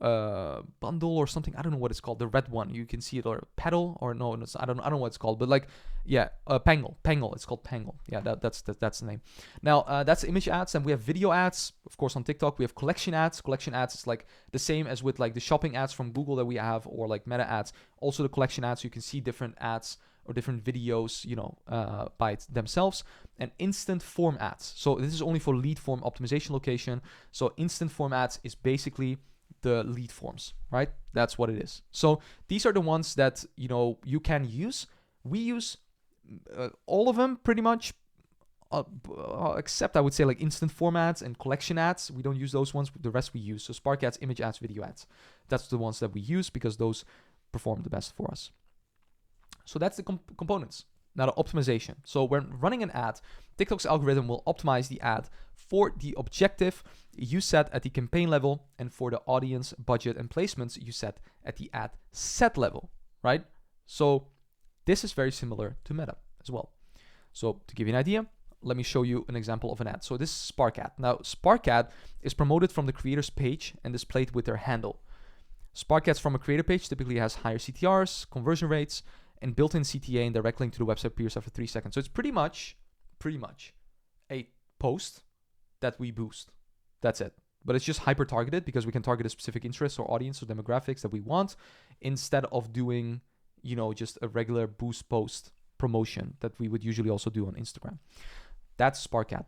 bundle or something. I don't know what it's called. The red one, you can see it, or pedal, or no, I don't know what it's called, but like, yeah, Pangle. It's called Pangle. Yeah, that's the name. Now that's image ads, and we have video ads, of course, on TikTok. We have collection ads. Collection ads is like the same as with like the shopping ads from Google that we have, or like Meta ads. Also the collection ads, you can see different ads or different videos, by themselves. And instant form ads. So this is only for lead form optimization location. So instant form ads is basically the lead forms, right? That's what it is. So these are the ones that, you can use. We use all of them pretty much, except I would say like instant formats and collection ads. We don't use those ones. The rest we use. So Spark ads, image ads, video ads. That's the ones that we use because those perform the best for us. So that's the components. Now the optimization. So when running an ad, TikTok's algorithm will optimize the ad for the objective you set at the campaign level and for the audience, budget, and placements you set at the ad set level, right? So this is very similar to Meta as well. So to give you an idea, let me show you an example of an ad. So this is Spark ad. Now Spark ad is promoted from the creator's page and displayed with their handle. Spark ads from a creator page typically has higher CTRs, conversion rates, and built-in CTA, and direct link to the website appears after 3 seconds. So it's pretty much a post that we boost. That's it. But it's just hyper-targeted because we can target a specific interest or audience or demographics that we want instead of doing, just a regular boost post promotion that we would usually also do on Instagram. That's Spark ad.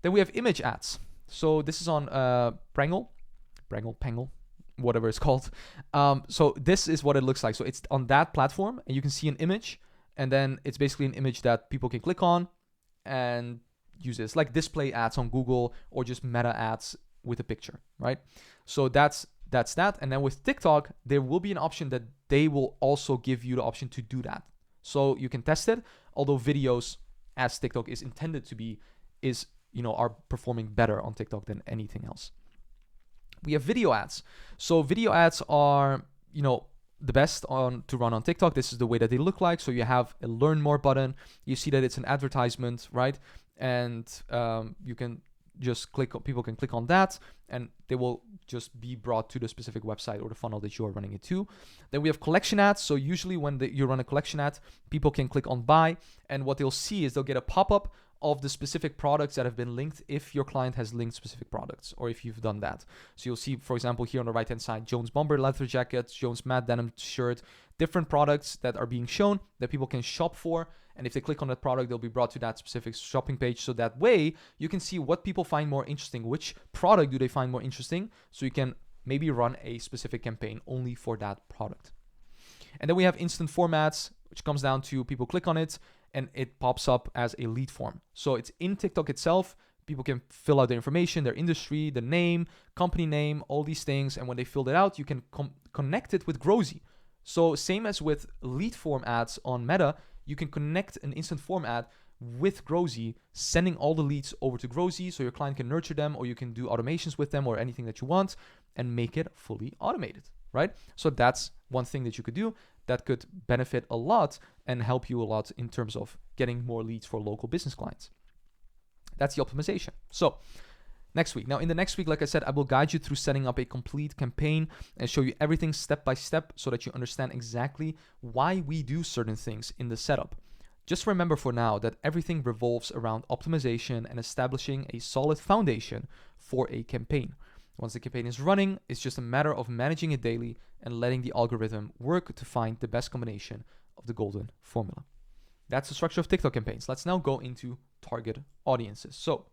Then we have image ads. So this is on Prangle, whatever it's called. So this is what it looks like. So it's on that platform and you can see an image, and then it's basically an image that people can click on and use this, like display ads on Google or just meta ads with a picture, right? So that's that. And then with TikTok, there will be an option that they will also give you the option to do that. So you can test it, although videos, as TikTok is intended to be, are performing better on TikTok than anything else. We have video ads. So video ads are, the best to run on TikTok. This is the way that they look like. So you have a learn more button. You see that it's an advertisement, right? And you can just people can click on that and they will just be brought to the specific website or the funnel that you're running it to. Then we have collection ads. So usually when you run a collection ad, people can click on buy, and what they'll see is they'll get a pop-up of the specific products that have been linked if your client has linked specific products or if you've done that. So you'll see, for example, here on the right-hand side, Jones Bomber leather jacket, Jones matte denim shirt, different products that are being shown that people can shop for. And if they click on that product, they'll be brought to that specific shopping page. So that way you can see what people find more interesting, which product do they find more interesting. So you can maybe run a specific campaign only for that product. And then we have instant formats, which comes down to people click on it and it pops up as a lead form. So it's in TikTok itself. People can fill out their information, their industry, the name, company name, all these things. And when they filled it out, you can connect it with Growzy. So same as with lead form ads on Meta, you can connect an instant form ad with Growzy, sending all the leads over to Growzy so your client can nurture them, or you can do automations with them or anything that you want and make it fully automated, right? So that's one thing that you could do that could benefit a lot and help you a lot in terms of getting more leads for local business clients. That's the optimization. So next week. Now in the next week, like I said, I will guide you through setting up a complete campaign and show you everything step by step so that you understand exactly why we do certain things in the setup. Just remember for now that everything revolves around optimization and establishing a solid foundation for a campaign. Once the campaign is running, it's just a matter of managing it daily and letting the algorithm work to find the best combination of the golden formula. That's the structure of TikTok campaigns. Let's now go into target audiences. So,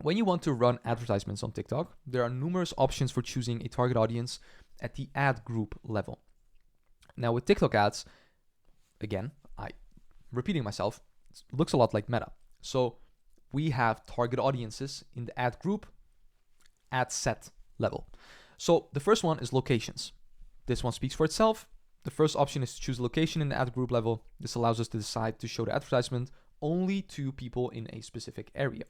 when you want to run advertisements on TikTok, there are numerous options for choosing a target audience at the ad group level. Now with TikTok ads, again, I'm repeating myself, it looks a lot like Meta. So we have target audiences in the ad group, ad set level. So the first one is locations. This one speaks for itself. The first option is to choose a location in the ad group level. This allows us to decide to show the advertisement only to people in a specific area.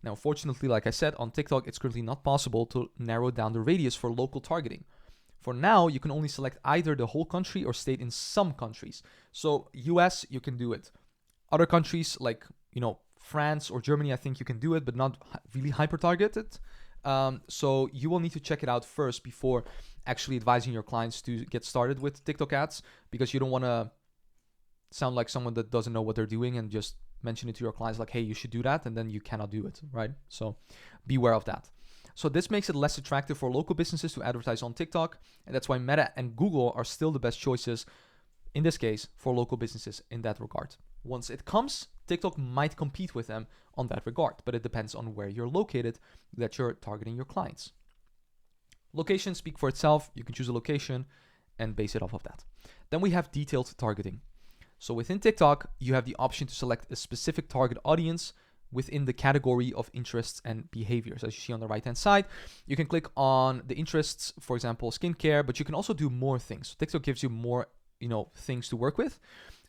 Now, fortunately, like I said, on TikTok, it's currently not possible to narrow down the radius for local targeting. For now, you can only select either the whole country or state in some countries. So US, you can do it. Other countries like, France or Germany, I think you can do it, but not really hyper-targeted. So you will need to check it out first before actually advising your clients to get started with TikTok ads, because you don't want to sound like someone that doesn't know what they're doing and just mention it to your clients like, hey, you should do that, and then you cannot do it, right? So beware of that. So this makes it less attractive for local businesses to advertise on TikTok, and that's why Meta and Google are still the best choices in this case for local businesses in that regard. Once it comes TikTok might compete with them on that regard, but it depends on where you're located that you're targeting your clients. Location speak for itself. You can choose a location and base it off of that. Then we have detailed targeting. So within TikTok, you have the option to select a specific target audience within the category of interests and behaviors. As you see on the right-hand side, you can click on the interests, for example, skincare, but you can also do more things. TikTok gives you more, things to work with.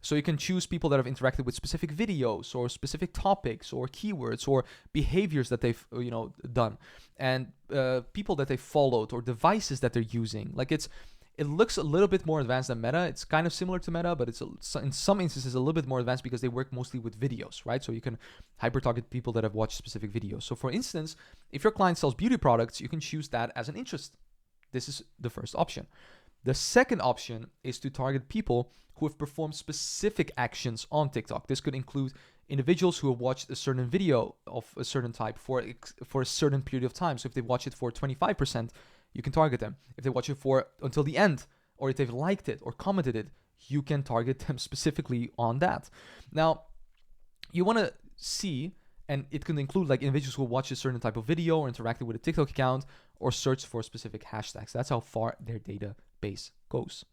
So you can choose people that have interacted with specific videos or specific topics or keywords or behaviors that they've, done, and people that they followed or devices that they're using. Like it looks a little bit more advanced than Meta. It's kind of similar to Meta, but it's in some instances a little bit more advanced because they work mostly with videos, right? So you can hyper-target people that have watched specific videos. So for instance, if your client sells beauty products, you can choose that as an interest. This is the first option. The second option is to target people who have performed specific actions on TikTok. This could include individuals who have watched a certain video of a certain type for a certain period of time. So if they watch it for 25%, you can target them. If they watch it until the end, or if they've liked it or commented it, you can target them specifically on that. Now, you want to see, and it can include like individuals who watch a certain type of video or interacted with a TikTok account or search for specific hashtags. That's how far their database goes.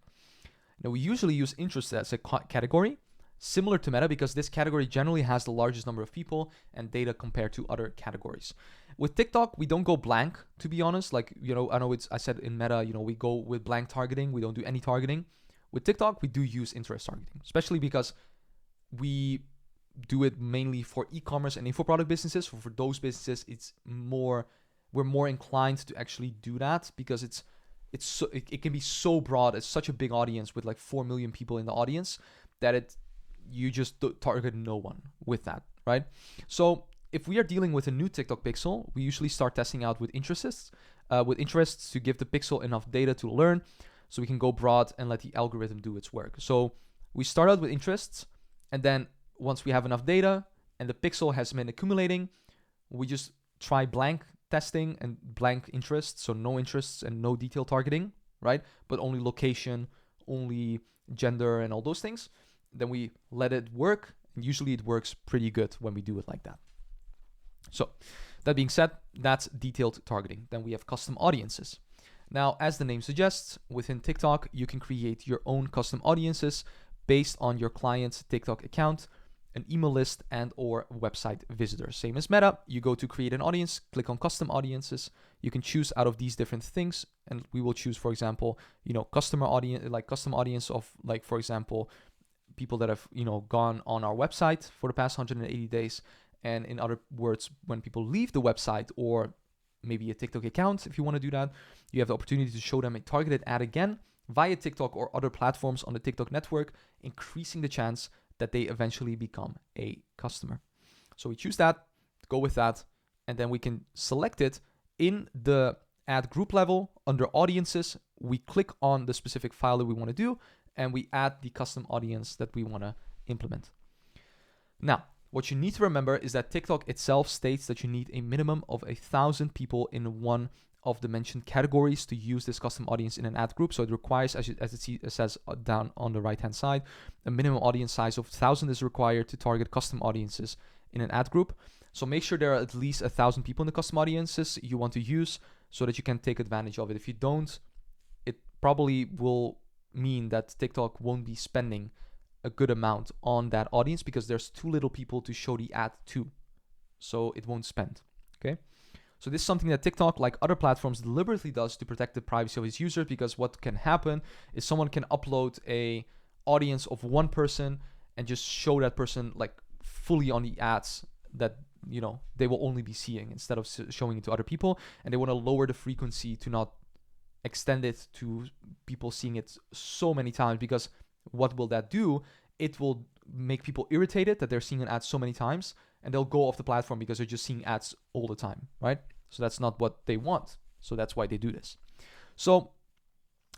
Now, we usually use interest as a category, similar to Meta, because this category generally has the largest number of people and data compared to other categories. With TikTok, we don't go blank, to be honest. Like, I said in Meta, we go with blank targeting. We don't do any targeting. With TikTok, we do use interest targeting, especially because we do it mainly for e-commerce and info product businesses. So for those businesses, we're more inclined to actually do that because it can be so broad. It's such a big audience with like 4 million people in the audience that you just target no one with that, right? So if we are dealing with a new TikTok pixel, we usually start testing out with interests to give the pixel enough data to learn so we can go broad and let the algorithm do its work. So we start out with interests, and then once we have enough data and the pixel has been accumulating, we just try blank testing and blank interests, so no interests and no detail targeting, right? But only location, only gender and all those things. Then we let it work, and usually it works pretty good when we do it like that. So that being said, that's detailed targeting. Then we have custom audiences. Now, as the name suggests, within TikTok, you can create your own custom audiences based on your client's TikTok account, an email list, and or website visitors. Same as Meta, you go to create an audience, click on custom audiences. You can choose out of these different things, and we will choose, for example, customer audience, like custom audience of, like, for example, people that have, gone on our website for the past 180 days. And in other words, when people leave the website or maybe a TikTok account, if you want to do that, you have the opportunity to show them a targeted ad again via TikTok or other platforms on the TikTok network, increasing the chance that they eventually become a customer. So we choose that, go with that, and then we can select it in the ad group level under audiences. We click on the specific file that we want to do, and we add the custom audience that we want to implement. Now, what you need to remember is that TikTok itself states that you need a minimum of 1,000 people in one of the mentioned categories to use this custom audience in an ad group. So it requires, as it says down on the right-hand side, a minimum audience size of 1,000 is required to target custom audiences in an ad group. So make sure there are at least 1,000 people in the custom audiences you want to use so that you can take advantage of it. If you don't, it probably will mean that TikTok won't be spending a good amount on that audience because there's too little people to show the ad to. So it won't spend, okay? So this is something that TikTok, like other platforms, deliberately does to protect the privacy of its users, because what can happen is someone can upload a audience of one person and just show that person like fully on the ads that, they will only be seeing instead of showing it to other people. And they want to lower the frequency to not extend it to people seeing it so many times, because what will that do? It will make people irritated that they're seeing an ad so many times, and they'll go off the platform because they're just seeing ads all the time, right? So that's not what they want. So that's why they do this. So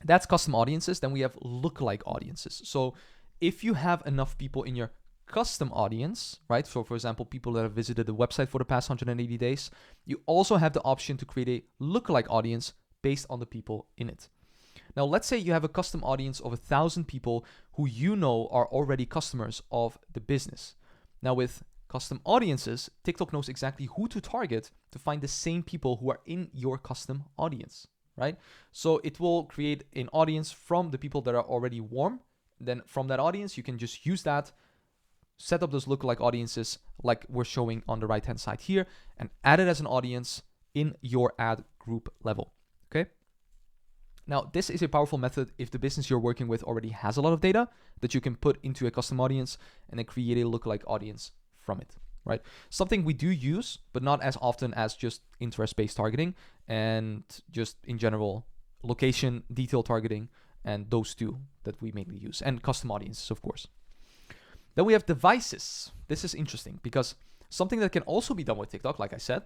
that's custom audiences. Then we have lookalike audiences. So if you have enough people in your custom audience, right? So for example, people that have visited the website for the past 180 days, you also have the option to create a lookalike audience based on the people in it. Now, let's say you have a custom audience of 1,000 people who are already customers of the business. Now with custom audiences, TikTok knows exactly who to target to find the same people who are in your custom audience, right? So it will create an audience from the people that are already warm. Then from that audience, you can just use that, set up those lookalike audiences like we're showing on the right-hand side here, and add it as an audience in your ad group level, okay? Now, this is a powerful method if the business you're working with already has a lot of data that you can put into a custom audience and then create a lookalike audience from it, right? Something we do use, but not as often as just interest-based targeting and just in general location detail targeting, and those two that we mainly use, and custom audiences, of course. Then we have devices. This is interesting because something that can also be done with TikTok, like I said,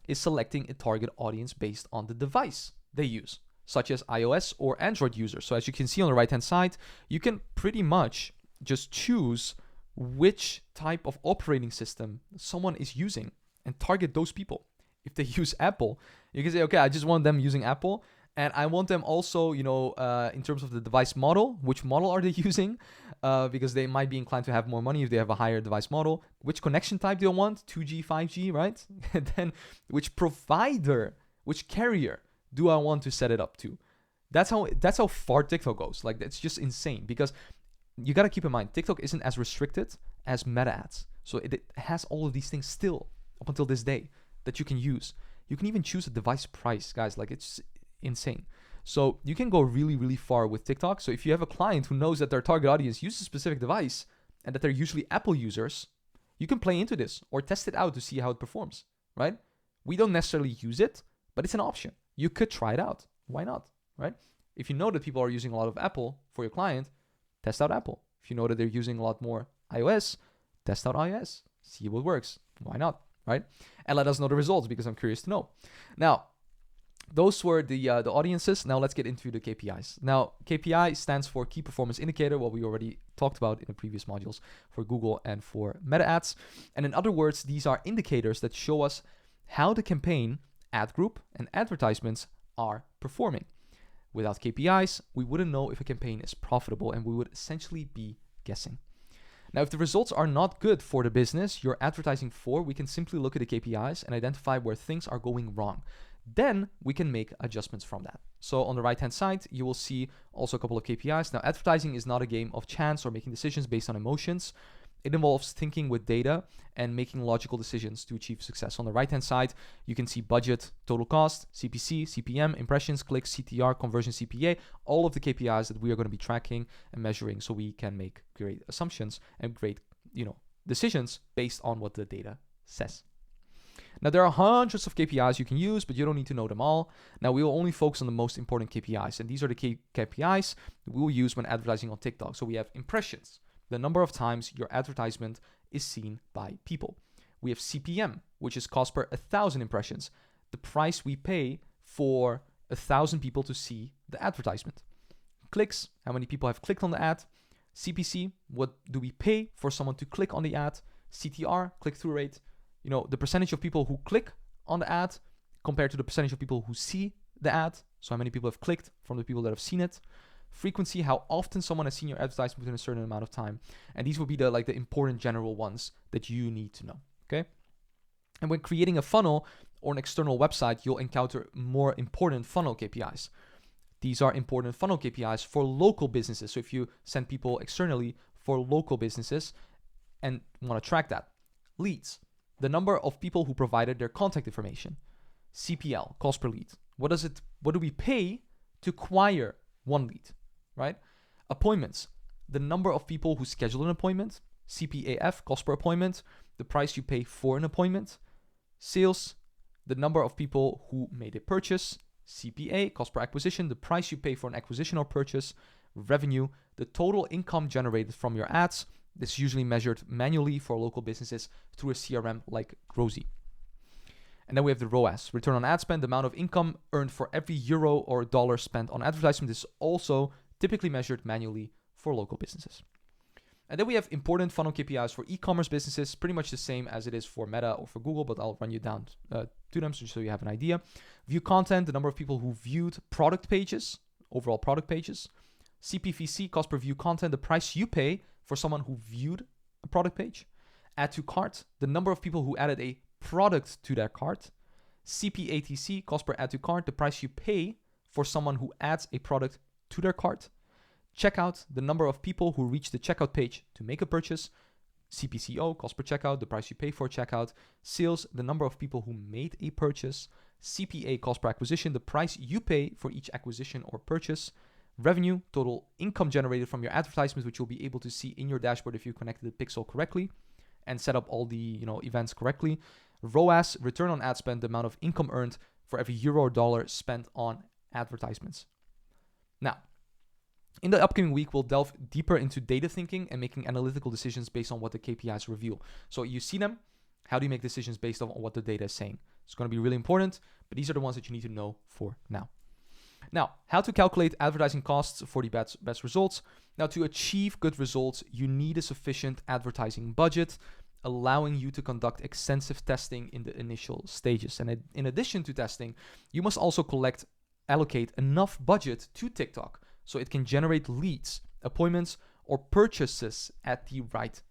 is selecting a target audience based on the device they use, such as iOS or Android users. So as you can see on the right-hand side, you can pretty much just choose which type of operating system someone is using and target those people. If they use Apple, you can say, okay, I just want them using Apple. And I want them also, in terms of the device model, which model are they using? Because they might be inclined to have more money if they have a higher device model. Which connection type do you want? 2G, 5G, right? And then which provider, which carrier do I want to set it up to? That's how far TikTok goes. Like, it's just insane because you got to keep in mind, TikTok isn't as restricted as Meta ads. So it has all of these things still up until this day that you can use. You can even choose a device price, guys. Like, it's insane. So you can go really, really far with TikTok. So if you have a client who knows that their target audience uses a specific device and that they're usually Apple users, you can play into this or test it out to see how it performs, right? We don't necessarily use it, but it's an option. You could try it out. Why not, right? If you know that people are using a lot of Apple for your client, test out Apple. If you know that they're using a lot more iOS, test out iOS. See what works. Why not, right? And let us know the results because I'm curious to know. Now, those were the audiences. Now let's get into the KPIs. Now, KPI stands for Key Performance Indicator, what we already talked about in the previous modules for Google and for Meta ads. And in other words, these are indicators that show us how the campaign, ad group, and advertisements are performing. Without KPIs, we wouldn't know if a campaign is profitable and we would essentially be guessing. Now, if the results are not good for the business you're advertising for, we can simply look at the KPIs and identify where things are going wrong. Then we can make adjustments from that. So on the right-hand side, you will see also a couple of KPIs. Now, advertising is not a game of chance or making decisions based on emotions. It involves thinking with data and making logical decisions to achieve success. On the right-hand side, you can see budget, total cost, CPC, CPM, impressions, clicks, CTR, conversion CPA, all of the KPIs that we are going to be tracking and measuring so we can make great assumptions and great, decisions based on what the data says. Now, there are hundreds of KPIs you can use, but you don't need to know them all. Now, we will only focus on the most important KPIs, and these are the KPIs we will use when advertising on TikTok. So we have impressions, the number of times your advertisement is seen by people. We have CPM, which is cost per 1,000 impressions, the price we pay for 1,000 people to see the advertisement. Clicks, how many people have clicked on the ad. CPC, what do we pay for someone to click on the ad. CTR, click-through rate, the percentage of people who click on the ad compared to the percentage of people who see the ad. So how many people have clicked from the people that have seen it. Frequency, how often someone has seen your advertisement within a certain amount of time. And these will be the important general ones that you need to know, okay? And when creating a funnel or an external website, you'll encounter more important funnel KPIs. These are important funnel KPIs for local businesses. So if you send people externally for local businesses and want to track that. Leads, the number of people who provided their contact information. CPL, cost per lead. What do we pay to acquire one lead, right? Appointments, the number of people who schedule an appointment. CPAF, cost per appointment, the price you pay for an appointment. Sales, the number of people who made a purchase. CPA, cost per acquisition, the price you pay for an acquisition or purchase. Revenue, the total income generated from your ads. This is usually measured manually for local businesses through a CRM like Grosy. And then we have the ROAS, return on ad spend, the amount of income earned for every euro or dollar spent on advertisement. This is also typically measured manually for local businesses. And then we have important funnel KPIs for e-commerce businesses, pretty much the same as it is for Meta or for Google, but I'll run you down to them so you have an idea. View content, the number of people who viewed product pages, overall product pages. CPVC, cost per view content, the price you pay for someone who viewed a product page. add to cart, the number of people who added a product to their cart. CPATC, cost per add to cart, the price you pay for someone who adds a product to their cart. Checkout, the number of people who reach the checkout page to make a purchase. CPCO, cost per checkout, the price you pay for checkout. Sales, the number of people who made a purchase. CPA, cost per acquisition, the price you pay for each acquisition or purchase. Revenue, total income generated from your advertisements, which you'll be able to see in your dashboard if you connected the pixel correctly and set up all the events correctly. ROAS, return on ad spend, the amount of income earned for every euro or dollar spent on advertisements. Now, in the upcoming week, we'll delve deeper into data thinking and making analytical decisions based on what the KPIs reveal. So you see them. How do you make decisions based on what the data is saying? It's going to be really important, but these are the ones that you need to know for now. Now, how to calculate advertising costs for the best results. Now, to achieve good results, you need a sufficient advertising budget, allowing you to conduct extensive testing in the initial stages. And in addition to testing, you must also allocate enough budget to TikTok so it can generate leads, appointments, or purchases at the right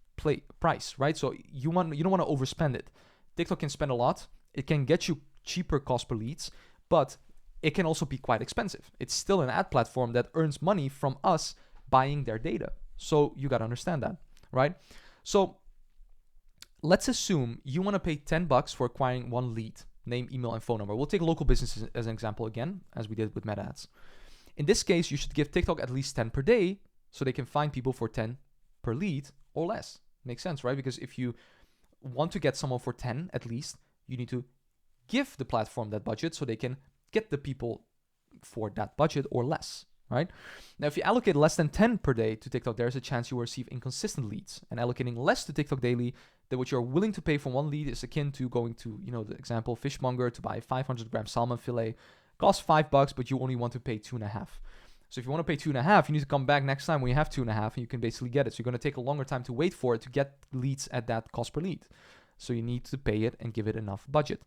price, right? So you don't want to overspend it. TikTok can spend a lot. It can get you cheaper cost per leads, but it can also be quite expensive. It's still an ad platform that earns money from us buying their data. So you got to understand that, right? So let's assume you want to pay $10 for acquiring one lead, name, email, and phone number. We'll take local businesses as an example again, as we did with Meta ads. In this case, you should give TikTok at least 10 per day so they can find people for 10 per lead or less. Makes sense, right? Because if you want to get someone for 10 at least, you need to give the platform that budget so they can get the people for that budget or less, right? Now, if you allocate less than 10 per day to TikTok, there's a chance you will receive inconsistent leads. And allocating less to TikTok daily than what you're willing to pay for one lead is akin to going to, the example, fishmonger to buy 500-gram salmon fillet. Costs $5, but you only want to pay 2.5. So if you want to pay 2.5, you need to come back next time when you have 2.5 and you can basically get it. So you're going to take a longer time to wait for it to get leads at that cost per lead. So you need to pay it and give it enough budget.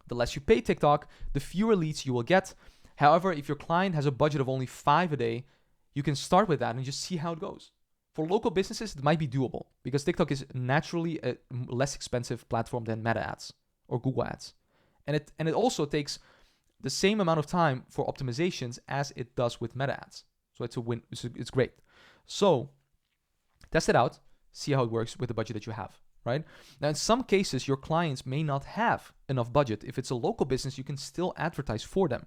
The less you pay TikTok, the fewer leads you will get. However, if your client has a budget of only 5 a day, you can start with that and just see how it goes. For local businesses, it might be doable because TikTok is naturally a less expensive platform than Meta ads or Google ads. And it also takes the same amount of time for optimizations as it does with Meta ads. So it's a win. It's great. So test it out, see how it works with the budget that you have, right? Now, in some cases, your clients may not have enough budget. If it's a local business, you can still advertise for them.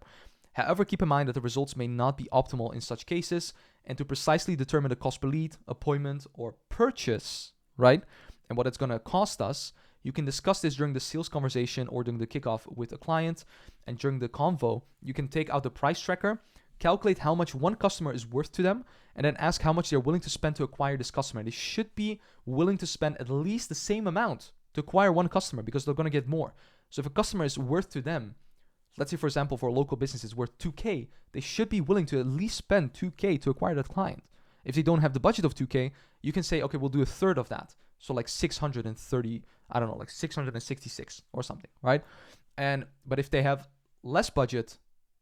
However, keep in mind that the results may not be optimal in such cases, and to precisely determine the cost per lead, appointment, or purchase, right, and what it's going to cost us, you can discuss this during the sales conversation or during the kickoff with a client. And during the convo, you can take out the price tracker, calculate how much one customer is worth to them, and then ask how much they're willing to spend to acquire this customer. They should be willing to spend at least the same amount to acquire one customer because they're going to get more. So if a customer is worth to them, let's say, for example, for a local business, it's worth 2K, they should be willing to at least spend 2K to acquire that client. If they don't have the budget of 2K, you can say, okay, we'll do a third of that. So like 630, I don't know, like 666 or something, right? But if they have less budget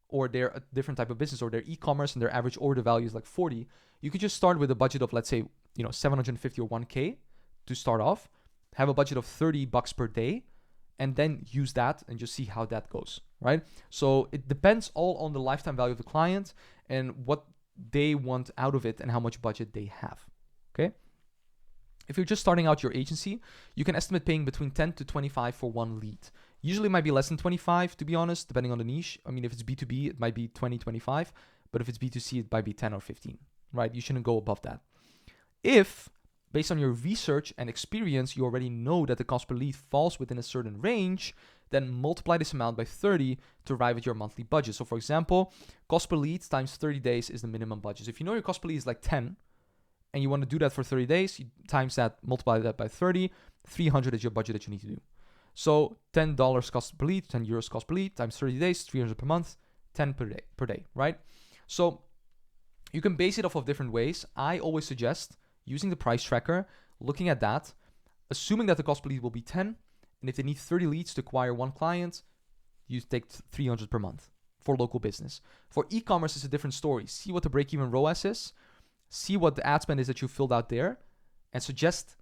or they're a different type of business or they're e-commerce and their average order value is like 40, you could just start with a budget of, let's say, 750 or 1K to start off, have a budget of $30 per day, and then use that and just see how that goes, right? So it depends all on the lifetime value of the client and what they want out of it and how much budget they have, okay? If you're just starting out your agency, you can estimate paying between 10 to 25 for one lead. Usually it might be less than 25, to be honest, depending on the niche. I mean, if it's B2B, it might be 20, 25, but if it's B2C, it might be 10 or 15, right? You shouldn't go above that. If, based on your research and experience, you already know that the cost per lead falls within a certain range, then multiply this amount by 30 to arrive at your monthly budget. So for example, cost per lead times 30 days is the minimum budget. So if you know your cost per lead is like 10, and you want to do that for 30 days, you times that, multiply that by 30, 300 is your budget that you need to do. So $10 cost per lead, 10 euros cost per lead, times 30 days, 300 per month, 10 per day, right? So you can base it off of different ways. I always suggest using the price tracker, looking at that, assuming that the cost per lead will be 10, and if they need 30 leads to acquire one client, you take 300 per month for local business. For e-commerce, it's a different story. See what the break-even ROAS is, see what the ad spend is that you filled out there, and suggest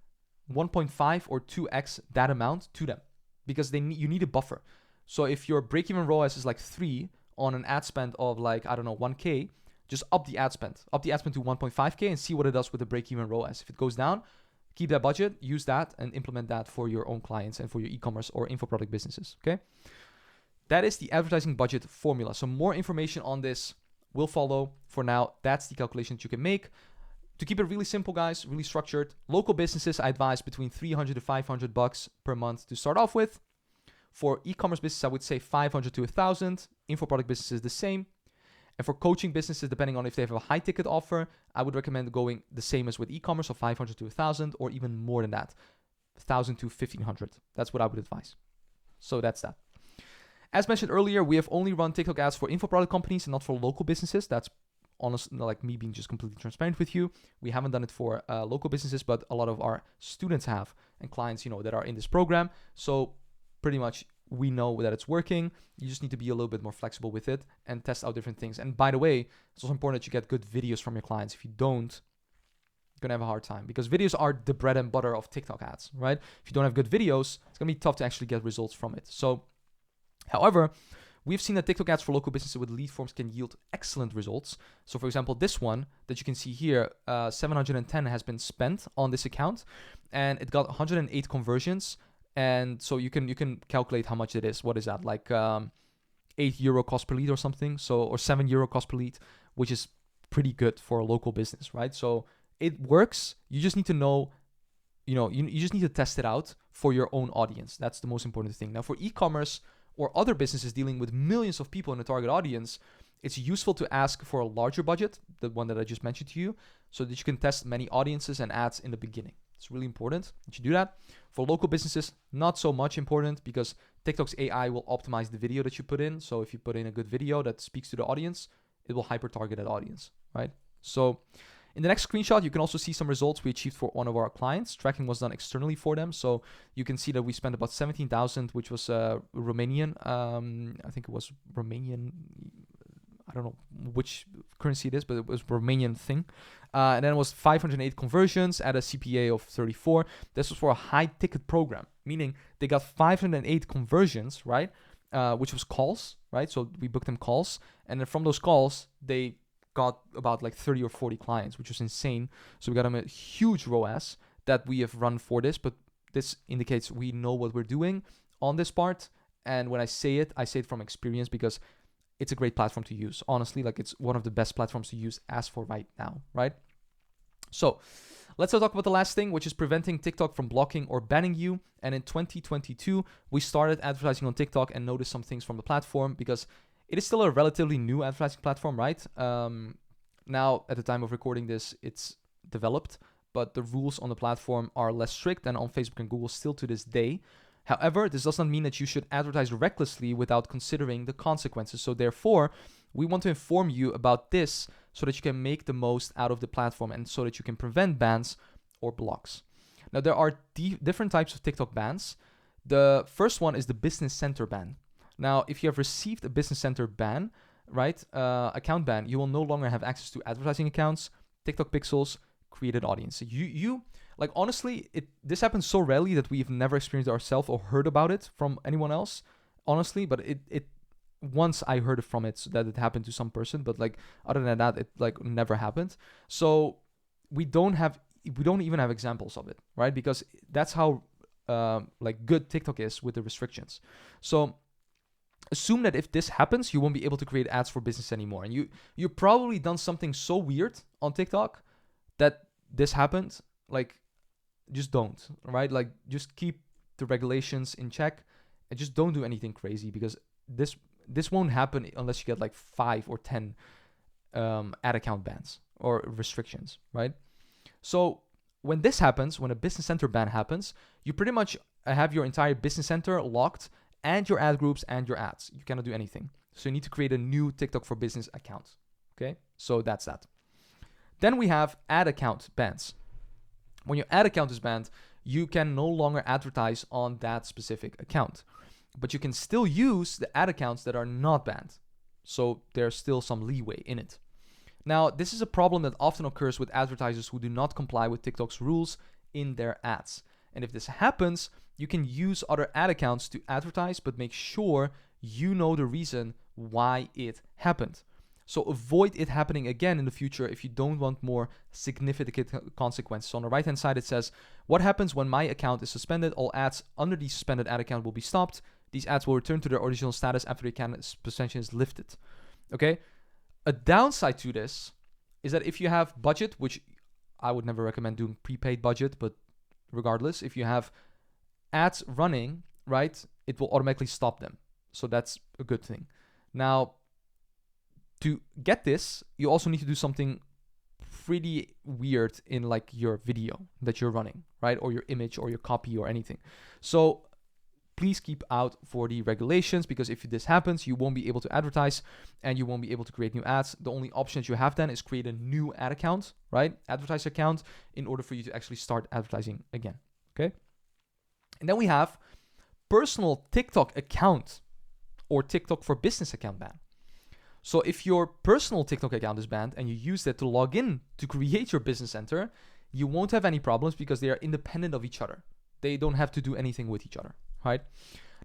1.5 or 2x that amount to them because you need a buffer. So if your break-even ROAS is like 3 on an ad spend of like, I don't know, 1K, just up the ad spend to 1.5K and see what it does with the break-even ROAS. If it goes down, keep that budget, use that, and implement that for your own clients and for your e-commerce or info product businesses, okay? That is the advertising budget formula. So more information on this will follow. For now, that's the calculation that you can make. To keep it really simple, guys, really structured, local businesses, I advise between $300 to $500 per month to start off with. For e-commerce business, I would say 500 to 1,000. Info product businesses, the same. And for coaching businesses, depending on if they have a high ticket offer, I would recommend going the same as with e-commerce, so 500 to 1,000, or even more than that, 1,000 to 1,500. That's what I would advise. So that's that. As mentioned earlier, we have only run TikTok ads for info product companies and not for local businesses. That's honestly like me being just completely transparent with you. We haven't done it for local businesses, but a lot of our students have and clients, that are in this program. So pretty much we know that it's working. You just need to be a little bit more flexible with it and test out different things. And by the way, it's also important that you get good videos from your clients. If you don't, you're going to have a hard time because videos are the bread and butter of TikTok ads, right? If you don't have good videos, it's going to be tough to actually get results from it. So, however, we've seen that TikTok ads for local businesses with lead forms can yield excellent results. So for example, this one that you can see here, 710 has been spent on this account and it got 108 conversions. And so you can calculate how much it is. What is that? Like €8 cost per lead or something. So, or €7 cost per lead, which is pretty good for a local business, right? So it works. You just need to know, you just need to test it out for your own audience. That's the most important thing. Now for e-commerce or other businesses dealing with millions of people in the target audience, it's useful to ask for a larger budget, the one that I just mentioned to you, so that you can test many audiences and ads in the beginning. It's really important that you do that. For local businesses, not so much important because TikTok's AI will optimize the video that you put in. So if you put in a good video that speaks to the audience, it will hyper-target that audience, right? So in the next screenshot, you can also see some results we achieved for one of our clients. Tracking was done externally for them. So you can see that we spent about 17,000, which was Romanian. I think it was Romanian. I don't know which currency it is, but it was Romanian thing. And then it was 508 conversions at a CPA of 34. This was for a high ticket program, meaning they got 508 conversions, right? Which was calls, right? So we booked them calls. And then from those calls, they got about like 30 or 40 clients, which was insane. So we got them a huge ROAS that we have run for this, but this indicates we know what we're doing on this part. And when I say it from experience because it's a great platform to use. Honestly, like it's one of the best platforms to use as for right now, right? So let's talk about the last thing, which is preventing TikTok from blocking or banning you. And in 2022, we started advertising on TikTok and noticed some things from the platform because it is still a relatively new advertising platform, right? Now, at the time of recording this, it's developed, but the rules on the platform are less strict than on Facebook and Google still to this day. However, this does not mean that you should advertise recklessly without considering the consequences. So therefore, we want to inform you about this so that you can make the most out of the platform and so that you can prevent bans or blocks. Now, there are different types of TikTok bans. The first one is the business center ban. Now, if you have received a business center ban, right, account ban, you will no longer have access to advertising accounts, TikTok pixels, created audience. You like honestly, this happens so rarely that we've never experienced it ourselves or heard about it from anyone else, honestly. But it once I heard from it that it happened to some person, but like other than that, it like never happened. So we don't even have examples of it, right? Because that's how like good TikTok is with the restrictions. So assume that if this happens, you won't be able to create ads for business anymore. And you probably done something so weird on TikTok that this happened. Like, just don't, right? Like, just keep the regulations in check and just don't do anything crazy because this won't happen unless you get like 5 or 10 ad account bans or restrictions, right? So when this happens, when a business center ban happens, you pretty much have your entire business center locked and your ad groups and your ads. You cannot do anything. So you need to create a new TikTok for business account. Okay, so that's that. Then we have ad account bans. When your ad account is banned, you can no longer advertise on that specific account, but you can still use the ad accounts that are not banned. So there's still some leeway in it. Now, this is a problem that often occurs with advertisers who do not comply with TikTok's rules in their ads. And if this happens, you can use other ad accounts to advertise, but make sure you know the reason why it happened. So avoid it happening again in the future if you don't want more significant consequences. So on the right-hand side, it says, what happens when my account is suspended? All ads under the suspended ad account will be stopped. These ads will return to their original status after the account suspension is lifted. Okay? A downside to this is that if you have budget, which I would never recommend doing prepaid budget, but regardless, if you have ads running, right, it will automatically stop them. So that's a good thing. Now, to get this, you also need to do something pretty weird in like your video that you're running, right? Or your image or your copy or anything. So please keep out for the regulations, because if this happens, you won't be able to advertise and you won't be able to create new ads. The only option that you have then is create a new ad account, right? Advertise account, in order for you to actually start advertising again, okay? And then we have personal TikTok account or TikTok for business account ban. So if your personal TikTok account is banned and you use that to log in to create your business center, you won't have any problems because they are independent of each other. They don't have to do anything with each other, right?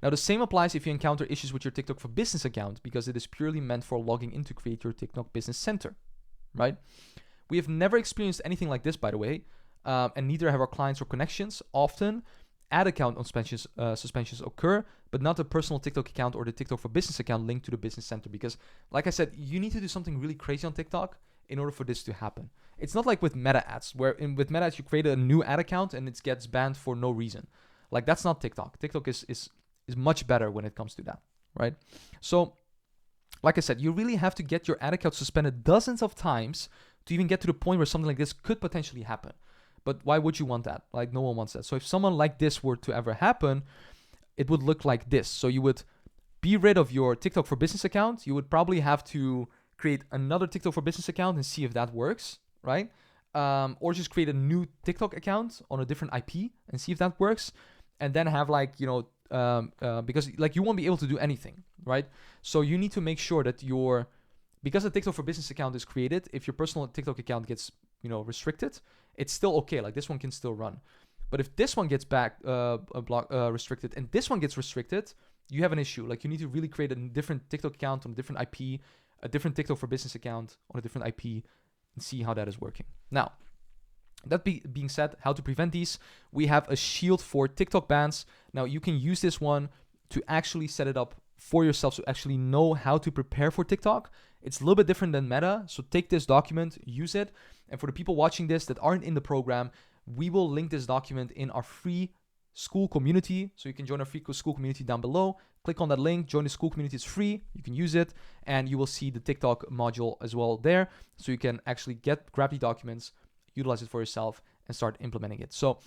Now, the same applies if you encounter issues with your TikTok for business account, because it is purely meant for logging in to create your TikTok business center, right? We have never experienced anything like this, by the way, and neither have our clients or connections. Often, ad account suspensions occur, but not the personal TikTok account or the TikTok for business account linked to the business center. Because, like I said, you need to do something really crazy on TikTok in order for this to happen. It's not like with Meta ads, where with Meta ads you create a new ad account and it gets banned for no reason. Like, that's not TikTok. TikTok is much better when it comes to that, right? So, like I said, you really have to get your ad account suspended dozens of times to even get to the point where something like this could potentially happen. But why would you want that? Like, no one wants that. So if someone like this were to ever happen, it would look like this. So you would be rid of your TikTok for business account. You would probably have to create another TikTok for business account and see if that works, right? Or just create a new TikTok account on a different IP and see if that works. And then have like, because like you won't be able to do anything, right? So you need to make sure that because the TikTok for business account is created, if your personal TikTok account gets restricted, it's still okay. Like, this one can still run. But if this one gets restricted and this one gets restricted, you have an issue. Like, you need to really create a different TikTok account on a different IP, a different TikTok for business account on a different IP, and see how that is working. Now, that being said, how to prevent these, we have a shield for TikTok bans. Now, you can use this one to actually set it up for yourself, so actually know how to prepare for TikTok. It's a little bit different than Meta, so take this document, use it. And for the people watching this that aren't in the program, we will link this document in our free school community. So you can join our free school community down below. Click on that link, join the school community. It's free. You can use it, and you will see the TikTok module as well there. So you can actually grab the documents, utilize it for yourself, and start implementing it. So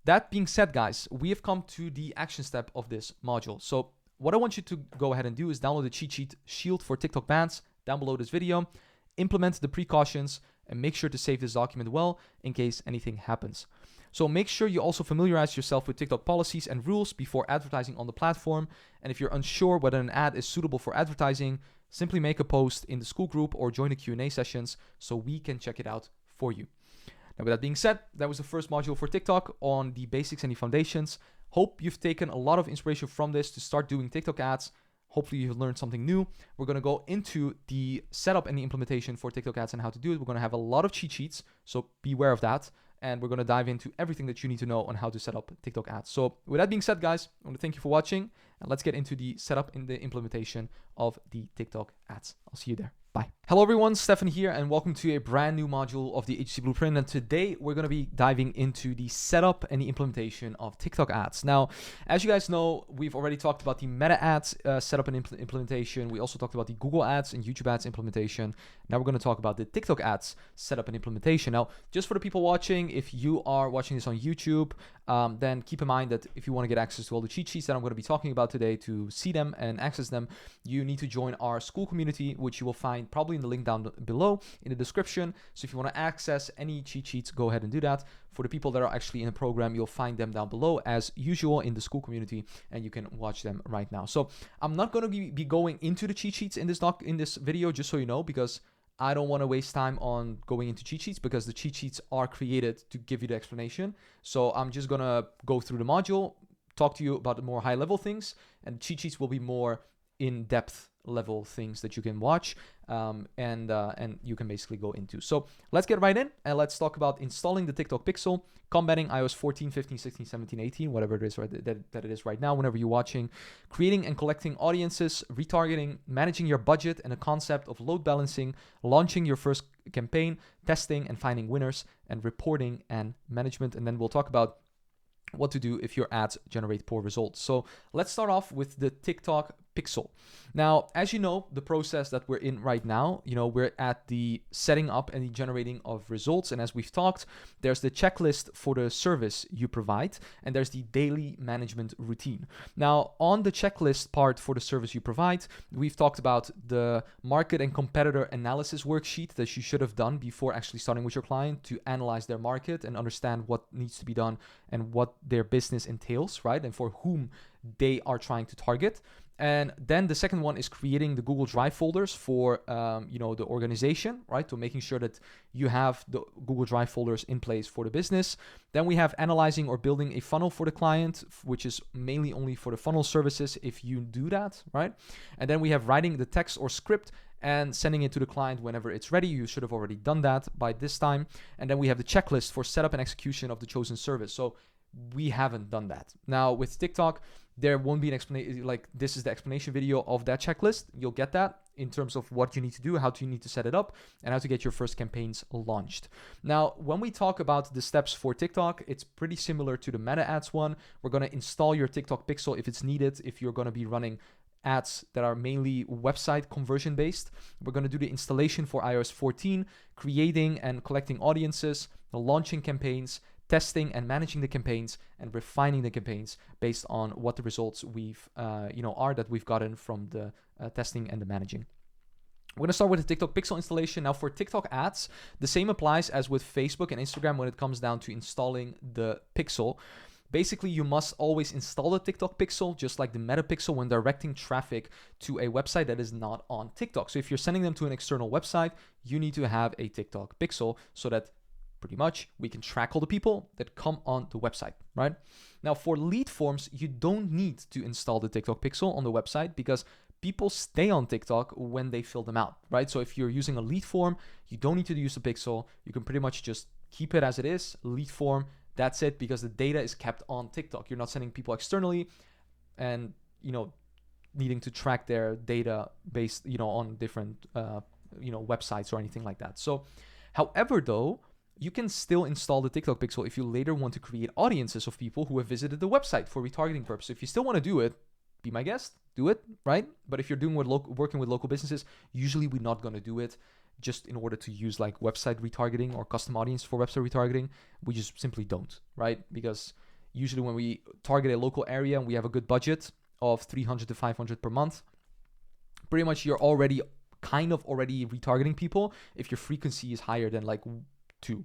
that being said, guys, we have come to the action step of this module. So what I want you to go ahead and do is download the cheat sheet Shield for TikTok bans down below this video, implement the precautions, and make sure to save this document well in case anything happens. So make sure you also familiarize yourself with TikTok policies and rules before advertising on the platform. And if you're unsure whether an ad is suitable for advertising, simply make a post in the school group or join the Q&A sessions so we can check it out for you. Now, with that being said, that was the first module for TikTok on the basics and the foundations. Hope you've taken a lot of inspiration from this to start doing TikTok ads. Hopefully you've learned something new. We're going to go into the setup and the implementation for TikTok ads and how to do it. We're going to have a lot of cheat sheets, so beware of that. And we're going to dive into everything that you need to know on how to set up TikTok ads. So with that being said, guys, I want to thank you for watching, and let's get into the setup and the implementation of the TikTok ads. I'll see you there. Bye. Hello everyone, Stefan here, and welcome to a brand new module of the HTC Blueprint. And today we're going to be diving into the setup and the implementation of TikTok ads. Now, as you guys know, we've already talked about the Meta ads setup and implementation. We also talked about the Google ads and YouTube ads implementation. Now we're going to talk about the TikTok ads setup and implementation. Now, just for the people watching, if you are watching this on YouTube, then keep in mind that if you want to get access to all the cheat sheets that I'm going to be talking about today, to see them and access them, you need to join our school community, which you will find probably in the link down below in the description. So if you want to access any cheat sheets, go ahead and do that. For the people that are actually in the program, you'll find them down below as usual in the school community, and you can watch them right now. So I'm not going to be going into the cheat sheets in this video, just so you know, because I don't want to waste time on going into cheat sheets because the cheat sheets are created to give you the explanation. So I'm just going to go through the module, talk to you about the more high level things, and cheat sheets will be more in-depth level things that you can watch and you can basically go into. So let's get right in and let's talk about installing the TikTok Pixel, combating iOS 14, 15, 16, 17, 18, whatever it is that it is right now whenever you're watching, creating and collecting audiences, retargeting, managing your budget and a concept of load balancing, launching your first campaign, testing and finding winners, and reporting and management. And then we'll talk about what to do if your ads generate poor results. So let's start off with the TikTok Pixel. Now, as you know, the process that we're in right now, we're at the setting up and the generating of results. And as we've talked, there's the checklist for the service you provide, and there's the daily management routine. Now, on the checklist part for the service you provide, we've talked about the market and competitor analysis worksheet that you should have done before actually starting with your client to analyze their market and understand what needs to be done and what their business entails, right? And for whom they are trying to target. And then the second one is creating the Google Drive folders for, the organization, right? So making sure that you have the Google Drive folders in place for the business. Then we have analyzing or building a funnel for the client, which is mainly only for the funnel services if you do that, right? And then we have writing the text or script and sending it to the client whenever it's ready. You should have already done that by this time. And then we have the checklist for setup and execution of the chosen service. So we haven't done that. Now with TikTok, there won't be an explanation, like this is the explanation video of that checklist. You'll get that in terms of what you need to do, how you need to set it up, and how to get your first campaigns launched. Now, when we talk about the steps for TikTok, it's pretty similar to the Meta Ads one. We're going to install your TikTok Pixel if it's needed, if you're going to be running ads that are mainly website conversion based. We're going to do the installation for iOS 14, creating and collecting audiences, launching campaigns, testing and managing the campaigns, and refining the campaigns based on what the results that we've gotten from the testing and the managing. We're going to start with the TikTok Pixel installation. Now for TikTok ads, the same applies as with Facebook and Instagram when it comes down to installing the Pixel. Basically, you must always install the TikTok Pixel, just like the Meta Pixel, when directing traffic to a website that is not on TikTok. So if you're sending them to an external website, you need to have a TikTok Pixel so that pretty much we can track all the people that come on the website, right? Now for lead forms, you don't need to install the TikTok Pixel on the website because people stay on TikTok when they fill them out, right? So if you're using a lead form, you don't need to use the Pixel. You can pretty much just keep it as it is, lead form, that's it, because the data is kept on TikTok. You're not sending people externally and, needing to track their data based, on different, websites or anything like that. So, however, though, you can still install the TikTok Pixel if you later want to create audiences of people who have visited the website for retargeting purposes. If you still want to do it, be my guest, do it, right? But if you're doing working with local businesses, usually we're not going to do it just in order to use like website retargeting or custom audience for website retargeting. We just simply don't, right? Because usually when we target a local area and we have a good budget of 300 to 500 per month, pretty much you're already retargeting people if your frequency is higher than like 2,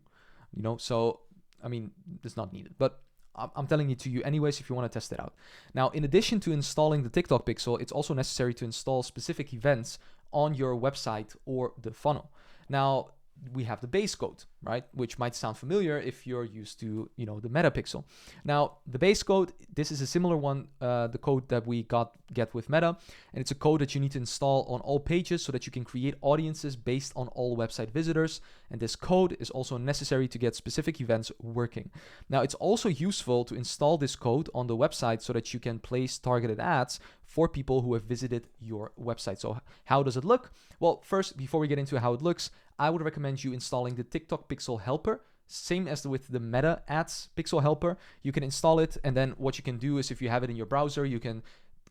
so I mean, it's not needed, but I'm telling it to you anyways if you want to test it out. Now, in addition to installing the TikTok Pixel, it's also necessary to install specific events on your website or the funnel. Now, we have the base code, right? Which might sound familiar if you're used to, the Meta Pixel. Now, the base code, this is a similar one, the code that we get with Meta, and it's a code that you need to install on all pages so that you can create audiences based on all website visitors. And this code is also necessary to get specific events working. Now, it's also useful to install this code on the website so that you can place targeted ads for people who have visited your website. So how does it look? Well, first, before we get into how it looks, I would recommend you installing the TikTok Pixel helper, same as with the Meta Ads Pixel helper. You can install it, and then what you can do is if you have it in your browser, you can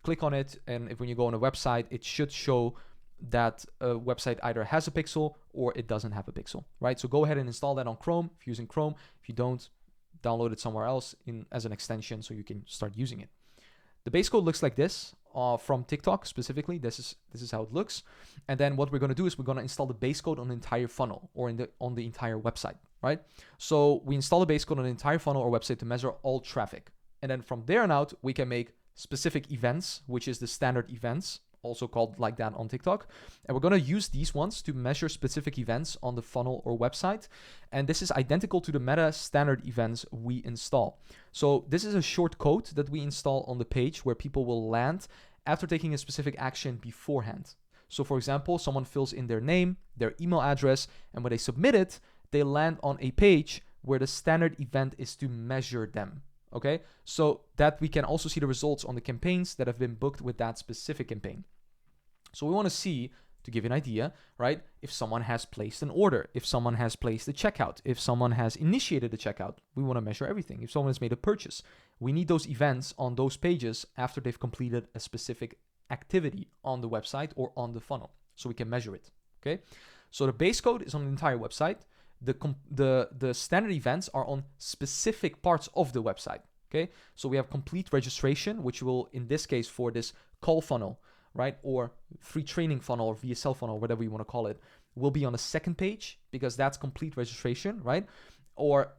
click on it, and when you go on a website, it should show that a website either has a pixel or it doesn't have a pixel, right? So go ahead and install that on Chrome if you're using Chrome. If you don't, download it somewhere else as an extension so you can start using it. The base code looks like this from TikTok specifically. This is how it looks. And then what we're going to do is we're going to install the base code on the entire funnel or on the entire website, right? So we install the base code on the entire funnel or website to measure all traffic. And then from there on out, we can make specific events, which is the standard events also called like that on TikTok. And we're going to use these ones to measure specific events on the funnel or website. And this is identical to the Meta standard events we install. So this is a short code that we install on the page where people will land after taking a specific action beforehand. So for example, someone fills in their name, their email address, and when they submit it, they land on a page where the standard event is to measure them. Okay, so that we can also see the results on the campaigns that have been booked with that specific campaign. So we want to see, to give you an idea, right, if someone has placed an order, if someone has placed a checkout, if someone has initiated a checkout, we want to measure everything. If someone has made a purchase, we need those events on those pages after they've completed a specific activity on the website or on the funnel, so we can measure it. Okay, so the base code is on the entire website. The standard events are on specific parts of the website. Okay, so we have complete registration, which will, in this case, for this call funnel, right, or free training funnel or VSL funnel, whatever you want to call it, will be on the second page because that's complete registration, right? Or,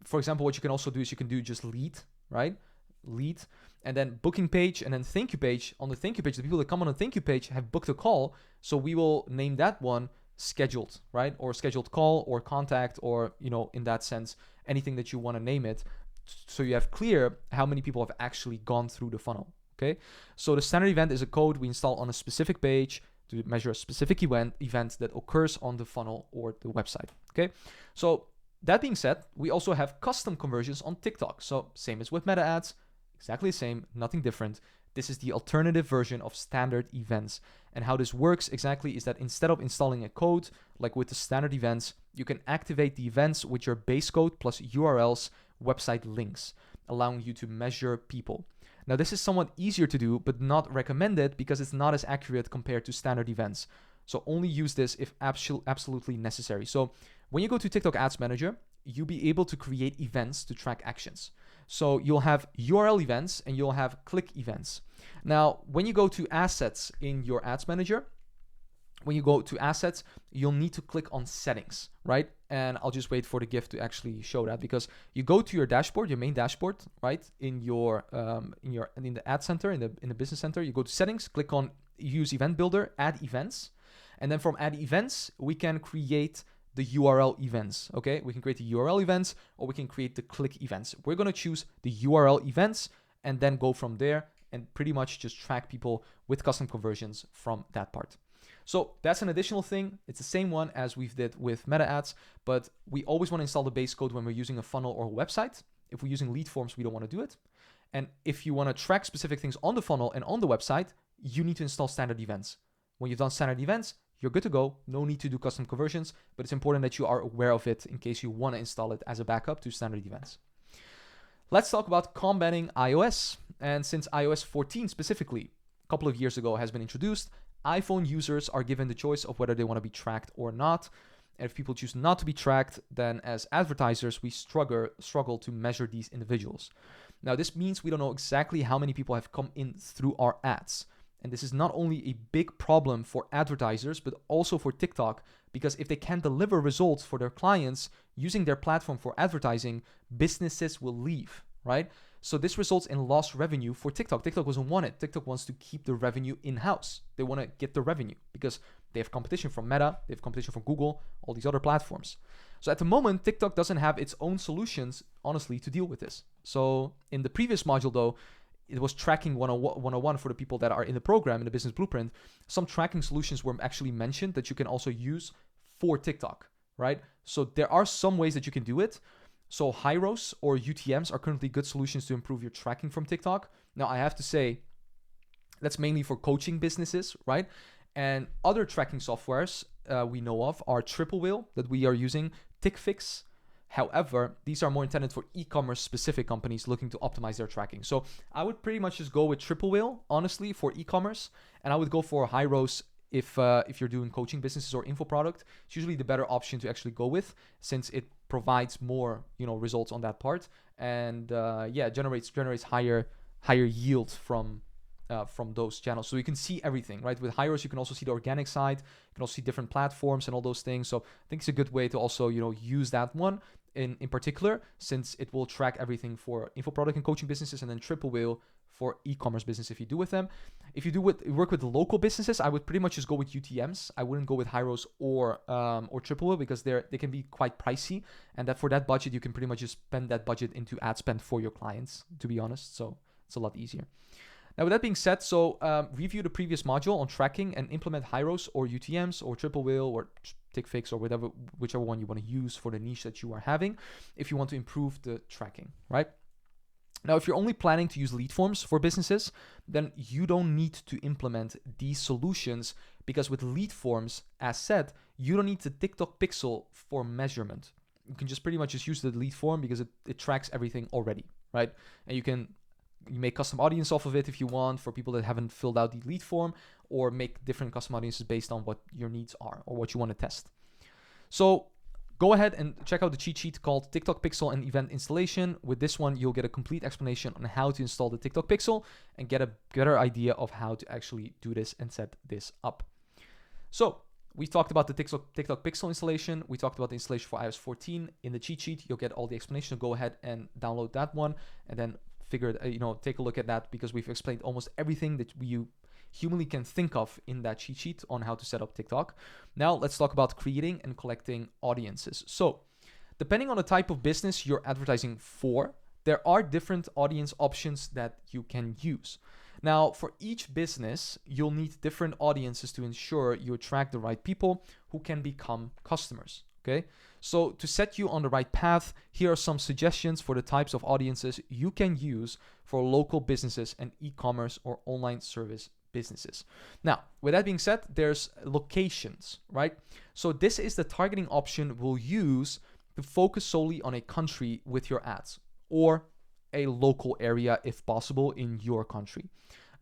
for example, what you can also do is you can do just lead, right? Lead, and then booking page, and then thank you page. On the thank you page, the people that come on the thank you page have booked a call, so we will name that one scheduled, right? Or scheduled call or contact, or, you know, in that sense, anything that you want to name it, so you have clear how many people have actually gone through the funnel. Okay, so the standard event is a code we install on a specific page to measure a specific event that occurs on the funnel or the website. Okay, so that being said, we also have custom conversions on TikTok. So same as with meta ads, exactly the same, nothing different. This is the alternative version of standard events. And how this works exactly is that instead of installing a code, like with the standard events, you can activate the events with your base code plus URLs, website links, allowing you to measure people. Now, this is somewhat easier to do, but not recommended because it's not as accurate compared to standard events. So only use this if absolutely necessary. So when you go to TikTok Ads Manager, you'll be able to create events to track actions. So you'll have URL events and you'll have click events. Now, when you go to assets in your ads manager, when you go to assets, you'll need to click on settings, right? And I'll just wait for the GIF to actually show that, because you go to your dashboard, your main dashboard, right? In the ad center, in the business center, you go to settings, click on use event builder, add events. And then from add events, we can create the URL events, okay? We can create the URL events, or we can create the click events. We're gonna choose the URL events and then go from there and pretty much just track people with custom conversions from that part. So that's an additional thing. It's the same one as we've did with meta ads, but we always want to install the base code when we're using a funnel or a website. If we're using lead forms, we don't want to do it. And if you want to track specific things on the funnel and on the website, you need to install standard events. When you've done standard events, you're good to go. No need to do custom conversions, but it's important that you are aware of it in case you want to install it as a backup to standard events. Let's talk about combating iOS. And since iOS 14 specifically, a couple of years ago, has been introduced, iPhone users are given the choice of whether they want to be tracked or not. And if people choose not to be tracked, then as advertisers, we struggle to measure these individuals. Now, this means we don't know exactly how many people have come in through our ads. And this is not only a big problem for advertisers, but also for TikTok, because if they can't deliver results for their clients using their platform for advertising, businesses will leave, right? So this results in lost revenue for TikTok. TikTok doesn't want it. TikTok wants to keep the revenue in-house. They want to get the revenue because they have competition from Meta, they have competition from Google, all these other platforms. So at the moment, TikTok doesn't have its own solutions, honestly, to deal with this. So in the previous module, though, it was tracking 101 for the people that are in the program, in the business blueprint. Some tracking solutions were actually mentioned that you can also use for TikTok, right? So there are some ways that you can do it. So Hyros or UTMs are currently good solutions to improve your tracking from TikTok. Now, I have to say, that's mainly for coaching businesses, right? And other tracking softwares we know of are Triple Whale that we are using, TickFix. However, these are more intended for e-commerce specific companies looking to optimize their tracking. So I would pretty much just go with Triple Whale, honestly, for e-commerce. And I would go for Hyros if you're doing coaching businesses or info product. It's usually the better option to actually go with, since it provides more, results on that part, and generates higher yield from those channels. So you can see everything, right? With Hyros, you can also see the organic side. You can also see different platforms and all those things. So I think it's a good way to also, use that one in particular, since it will track everything for info product and coaching businesses, and then Triple Whale for e-commerce business if you do with them. If you work with local businesses, I would pretty much just go with UTMs. I wouldn't go with Hyros or Triple Wheel because they can be quite pricey, and that for that budget you can pretty much just spend that budget into ad spend for your clients, to be honest. So it's a lot easier. Now, with that being said, review the previous module on tracking and implement Hyros or UTMs or Triple Wheel or TickFix or whichever one you want to use for the niche that you are having if you want to improve the tracking, right? Now, if you're only planning to use lead forms for businesses, then you don't need to implement these solutions because with lead forms, as said, you don't need the TikTok pixel for measurement. You can just pretty much just use the lead form because it tracks everything already, right? And you make custom audience off of it if you want for people that haven't filled out the lead form, or make different custom audiences based on what your needs are or what you want to test. So go ahead and check out the cheat sheet called TikTok Pixel and Event Installation. With this one, you'll get a complete explanation on how to install the TikTok Pixel and get a better idea of how to actually do this and set this up. So we talked about the TikTok Pixel installation. We talked about the installation for iOS 14. In the cheat sheet, you'll get all the explanation. Go ahead and download that one and then take a look at that because we've explained almost everything that you humanly can think of in that cheat sheet on how to set up TikTok. Now let's talk about creating and collecting audiences. So depending on the type of business you're advertising for, there are different audience options that you can use. Now, for each business, you'll need different audiences to ensure you attract the right people who can become customers. Okay, so to set you on the right path, here are some suggestions for the types of audiences you can use for local businesses and e-commerce or online service businesses. Now, with that being said, there's locations, right? So this is the targeting option we'll use to focus solely on a country with your ads, or a local area if possible in your country.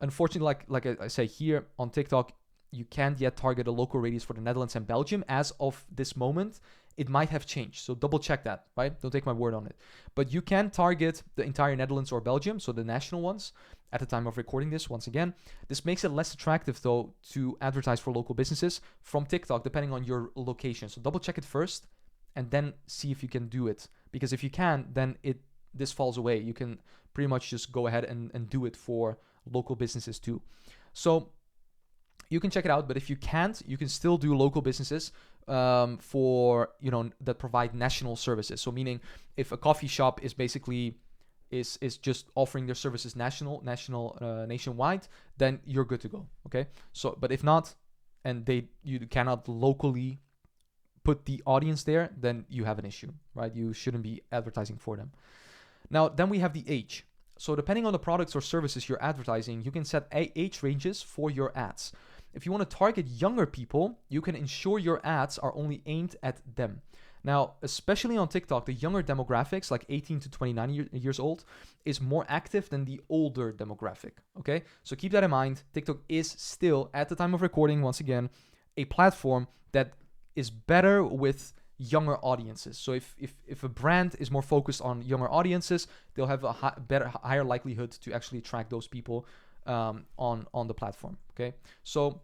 Unfortunately, like I say here on TikTok, you can't yet target a local radius for the Netherlands and Belgium as of this moment. It might have changed, so double check that, right? Don't take my word on it. But you can target the entire Netherlands or Belgium, so the national ones, at the time of recording this, once again. This makes it less attractive, though, to advertise for local businesses from TikTok, depending on your location. So double check it first, and then see if you can do it. Because if you can, then this falls away. You can pretty much just go ahead and do it for local businesses too. So you can check it out, but if you can't, you can still do local businesses for that provide national services. So meaning if a coffee shop is basically is just offering their services nationwide, then you're good to go. Okay. So but if not, and you cannot locally put the audience there, then you have an issue, right? You shouldn't be advertising for them. Now then we have the age. So depending on the products or services you're advertising, you can set age ranges for your ads. If you want to target younger people, you can ensure your ads are only aimed at them. Now, especially on TikTok, the younger demographics, like 18 to 29 years old, is more active than the older demographic, okay? So keep that in mind. TikTok is still, at the time of recording, once again, a platform that is better with younger audiences. So if a brand is more focused on younger audiences, they'll have a higher likelihood to actually attract those people on the platform. Okay, so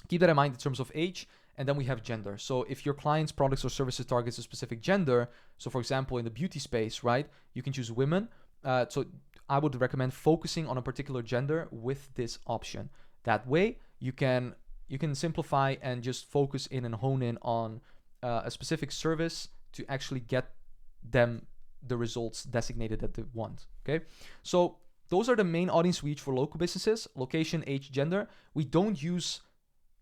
keep that in mind in terms of age. And then we have gender. So if your client's products or services targets a specific gender, so for example in the beauty space, right, you can choose women. So I would recommend focusing on a particular gender with this option. That way you can simplify and just focus in and hone in on a specific service to actually get them the results designated that they want. Okay, so those are the main audience reach for local businesses: location, age, gender. We don't use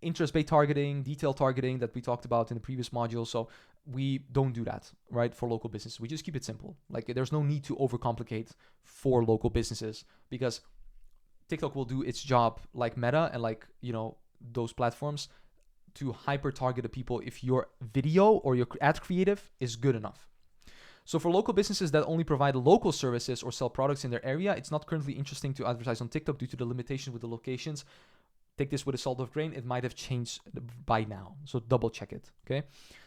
interest-based targeting, detail targeting that we talked about in the previous module. So we don't do that, right, for local businesses. We just keep it simple. Like there's no need to overcomplicate for local businesses because TikTok will do its job like Meta and like, those platforms to hyper target the people if your video or your ad creative is good enough. So for local businesses that only provide local services or sell products in their area, it's not currently interesting to advertise on TikTok due to the limitation with the locations. Take this with a salt of grain. It might have changed by now. So double check it. Okay.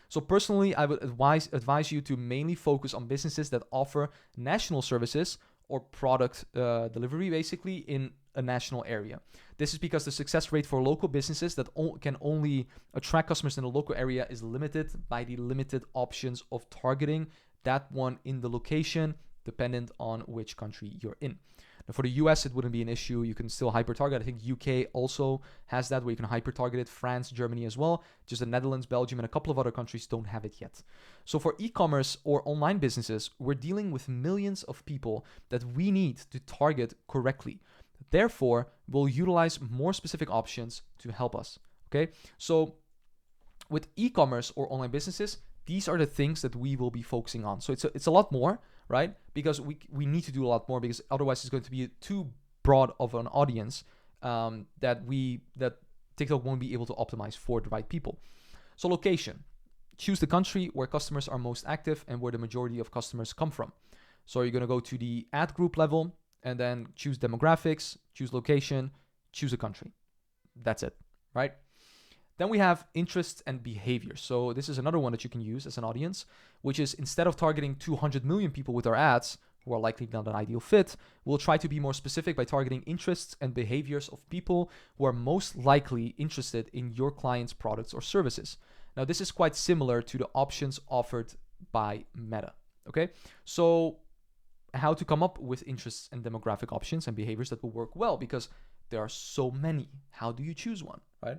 So personally, I would advise you to mainly focus on businesses that offer national services or product delivery basically in a national area. This is because the success rate for local businesses that can only attract customers in a local area is limited by the limited options of targeting that one in the location, dependent on which country you're in. For the US, it wouldn't be an issue. You can still hyper-target. I think UK also has that where you can hyper-target it. France, Germany as well. Just the Netherlands, Belgium, and a couple of other countries don't have it yet. So for e-commerce or online businesses, we're dealing with millions of people that we need to target correctly. Therefore, we'll utilize more specific options to help us. Okay, so with e-commerce or online businesses, these are the things that we will be focusing on. So it's a lot more, right? Because we need to do a lot more, because otherwise it's going to be too broad of an audience that TikTok won't be able to optimize for the right people. So location. Choose the country where customers are most active and where the majority of customers come from. So you're going to go to the ad group level and then choose demographics, choose location, choose a country. That's it, right? Then we have interests and behaviors. So this is another one that you can use as an audience, which is instead of targeting 200 million people with our ads, who are likely not an ideal fit, we'll try to be more specific by targeting interests and behaviors of people who are most likely interested in your client's products or services. Now, this is quite similar to the options offered by Meta, okay? So how to come up with interests and demographic options and behaviors that will work well, because there are so many. How do you choose one, right?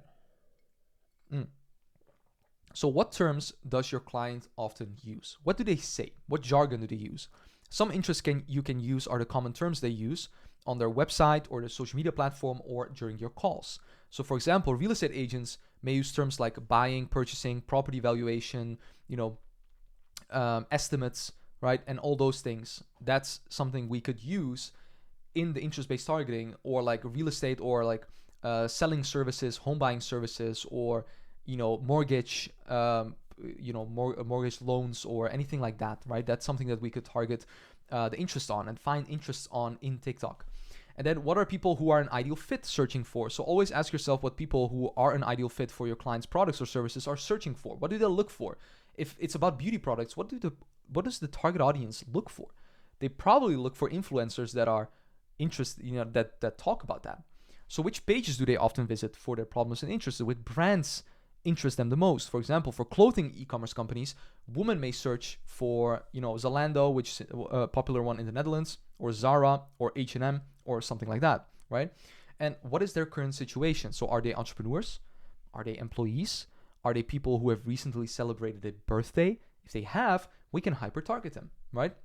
So what terms does your client often use? What do they say? What jargon do they use? Some interests you can use are the common terms they use on their website or the social media platform or during your calls. So for example, real estate agents may use terms like buying, purchasing, property valuation, estimates, right? And all those things. That's something we could use in the interest-based targeting, or like real estate, or like selling services, home buying services, or mortgage, mortgage loans, or anything like that, right? That's something that we could target the interest on and find interests on in TikTok. And then what are people who are an ideal fit searching for? So always ask yourself what people who are an ideal fit for your client's products or services are searching for. What do they look for? If it's about beauty products, what does the target audience look for? They probably look for influencers that are interested, that talk about that. So which pages do they often visit for their problems and interests? Which brands interest them the most? For example, for clothing e-commerce companies, women may search for, Zalando, which is a popular one in the Netherlands, or Zara, or H&M, or something like that, right? And what is their current situation? So are they entrepreneurs? Are they employees? Are they people who have recently celebrated a birthday? If they have, we can hyper-target them, right?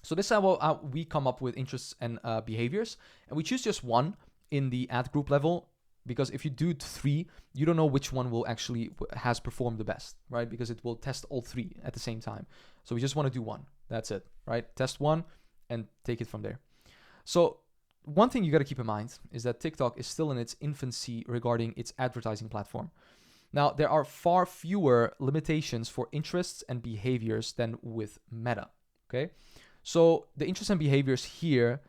So this is how we come up with interests and behaviors. And we choose just one in the ad group level, because if you do 3, you don't know which one will actually has performed the best, right? Because it will test all 3 at the same time. So we just want to do one. That's it, right? Test one and take it from there. So one thing you got to keep in mind is that TikTok is still in its infancy regarding its advertising platform. Now, there are far fewer limitations for interests and behaviors than with Meta, okay? So the interests and behaviors here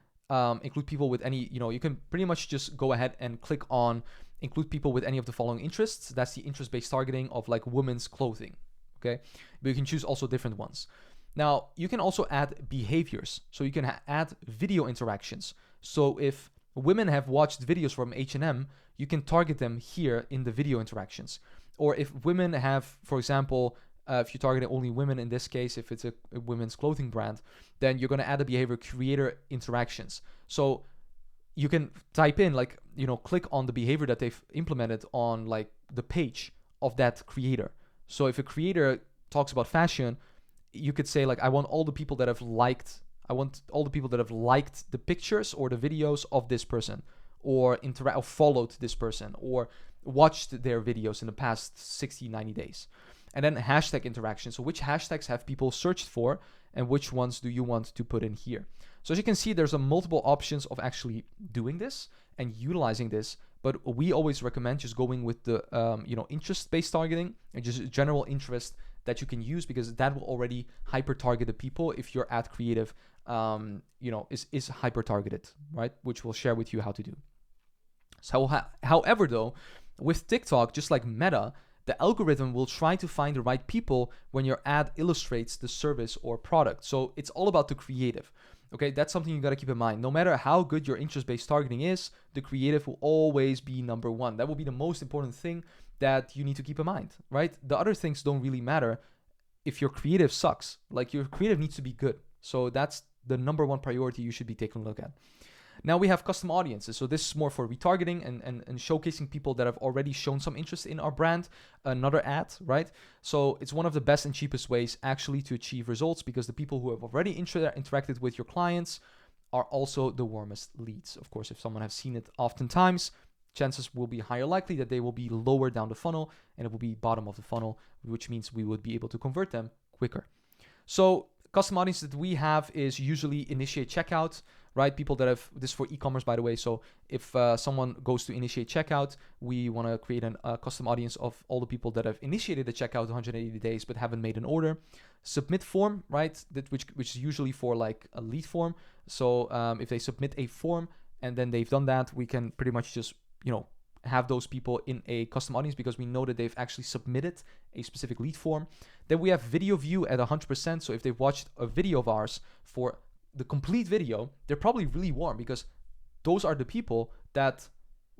include people with any, you can pretty much just go ahead and click on include people with any of the following interests. That's the interest-based targeting of like women's clothing, okay? But you can choose also different ones. Now, you can also add behaviors. So you can add video interactions. So if women have watched videos from H&M, you can target them here in the video interactions. Or if women have, for example, if you target only women in this case, if it's a women's clothing brand, then you're going to add a behavior creator interactions. So you can type in click on the behavior that they've implemented on like the page of that creator. So if a creator talks about fashion, you could say I want all the people that have liked the pictures or the videos of this person, or followed this person, or watched their videos in the past 60, 90 days. And then hashtag interaction. So which hashtags have people searched for, and which ones do you want to put in here? So as you can see, there's multiple options of actually doing this and utilizing this, but we always recommend just going with the interest-based targeting and just general interest that you can use, because that will already hyper-target the people if your ad creative is hyper-targeted, right? Which we'll share with you how to do. So however, though, with TikTok, just like Meta, the algorithm will try to find the right people when your ad illustrates the service or product. So it's all about the creative. Okay, that's something you got to keep in mind. No matter how good your interest-based targeting is, the creative will always be number one. That will be the most important thing that you need to keep in mind, right? The other things don't really matter if your creative sucks. Like, your creative needs to be good. So that's the number one priority you should be taking a look at. Now we have custom audiences. So this is more for retargeting and showcasing people that have already shown some interest in our brand, another ad, right? So it's one of the best and cheapest ways actually to achieve results, because the people who have already interacted with your clients are also the warmest leads. Of course, if someone has seen it oftentimes, chances will be higher likely that they will be lower down the funnel and it will be bottom of the funnel, which means we would be able to convert them quicker. So custom audience that we have is usually initiate checkout, right? People that have, this for e-commerce, by the way. So if someone goes to initiate checkout, we want to create a custom audience of all the people that have initiated the checkout 180 days but haven't made an order. Submit form, right? Which is usually for like a lead form. So if they submit a form and then they've done that, we can pretty much just, have those people in a custom audience because we know that they've actually submitted a specific lead form. Then we have video view at 100%. So if they've watched a video of ours for the complete video, they're probably really warm because those are the people that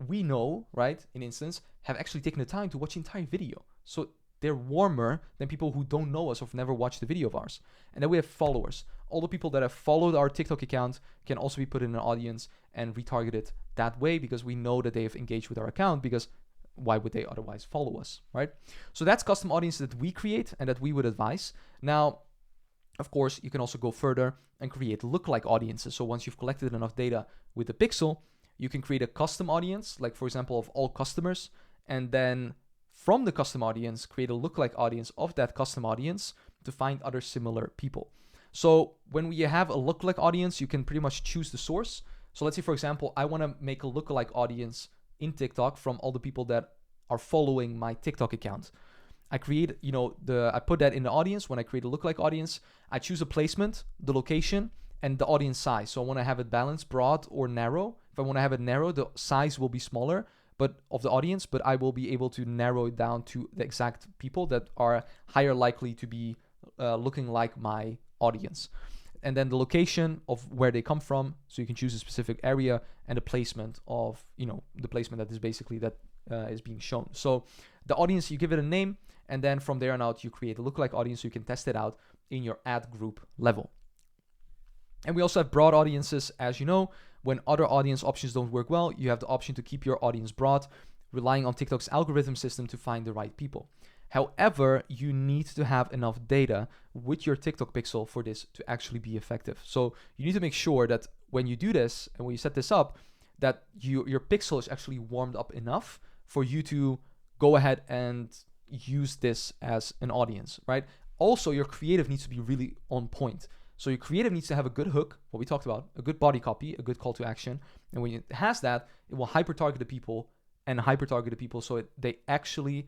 we know, right, in instance, have actually taken the time to watch the entire video. So they're warmer than people who don't know us or have never watched the video of ours. And then we have followers. All the people that have followed our TikTok account can also be put in an audience and retargeted that way because we know that they have engaged with our account, because why would they otherwise follow us, right? So that's custom audiences that we create and that we would advise. Now, of course, you can also go further and create lookalike audiences. So once you've collected enough data with the pixel, you can create a custom audience, like for example, of all customers, and then from the custom audience, create a lookalike audience of that custom audience to find other similar people. So when we have a lookalike audience, you can pretty much choose the source. So let's say, for example, I want to make a lookalike audience in TikTok from all the people that are following my TikTok account. I create, I put that in the audience. When I create a lookalike audience, I choose a placement, the location, and the audience size. So I want to have it balanced, broad or narrow. If I want to have it narrow, the size will be smaller of the audience, but I will be able to narrow it down to the exact people that are higher likely to be looking like my audience. And then the location of where they come from, so you can choose a specific area, and the placement of, the placement that is basically that is being shown. So the audience, you give it a name, and then from there on out, you create a lookalike audience so you can test it out in your ad group level. And we also have broad audiences. As you know, when other audience options don't work well, you have the option to keep your audience broad, relying on TikTok's algorithm system to find the right people. However, you need to have enough data with your TikTok pixel for this to actually be effective. So you need to make sure that when you do this and when you set this up, that your pixel is actually warmed up enough for you to go ahead and use this as an audience, right? Also, your creative needs to be really on point. So your creative needs to have a good hook, what we talked about, a good body copy, a good call to action. And when it has that, it will hyper-target the people so they actually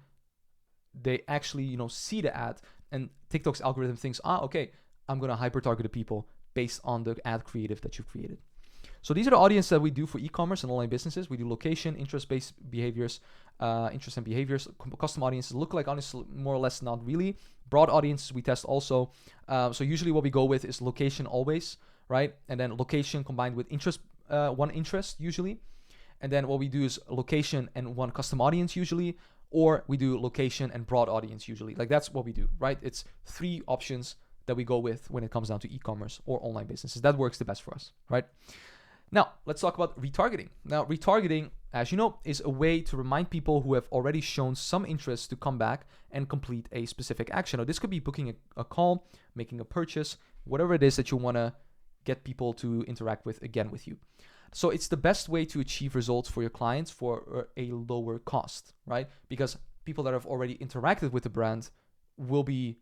see the ad, and TikTok's algorithm thinks, okay, I'm going to hyper-target the people based on the ad creative that you've created. So these are the audiences that we do for e-commerce and online businesses. We do location, interest-based behaviors, interest and behaviors, custom audiences, lookalike audiences, more or less not really. Broad audiences we test also. So usually what we go with is location always, right? And then location combined with interest, one interest usually. And then what we do is location and one custom audience usually, or we do location and broad audience usually. Like that's what we do, right? It's 3 options that we go with when it comes down to e-commerce or online businesses. That works the best for us, right? Now, let's talk about retargeting. Now, retargeting, as you know, is a way to remind people who have already shown some interest to come back and complete a specific action. Now, this could be booking a call, making a purchase, whatever it is that you want to get people to interact with again with you. So it's the best way to achieve results for your clients for a lower cost, right? Because people that have already interacted with the brand will be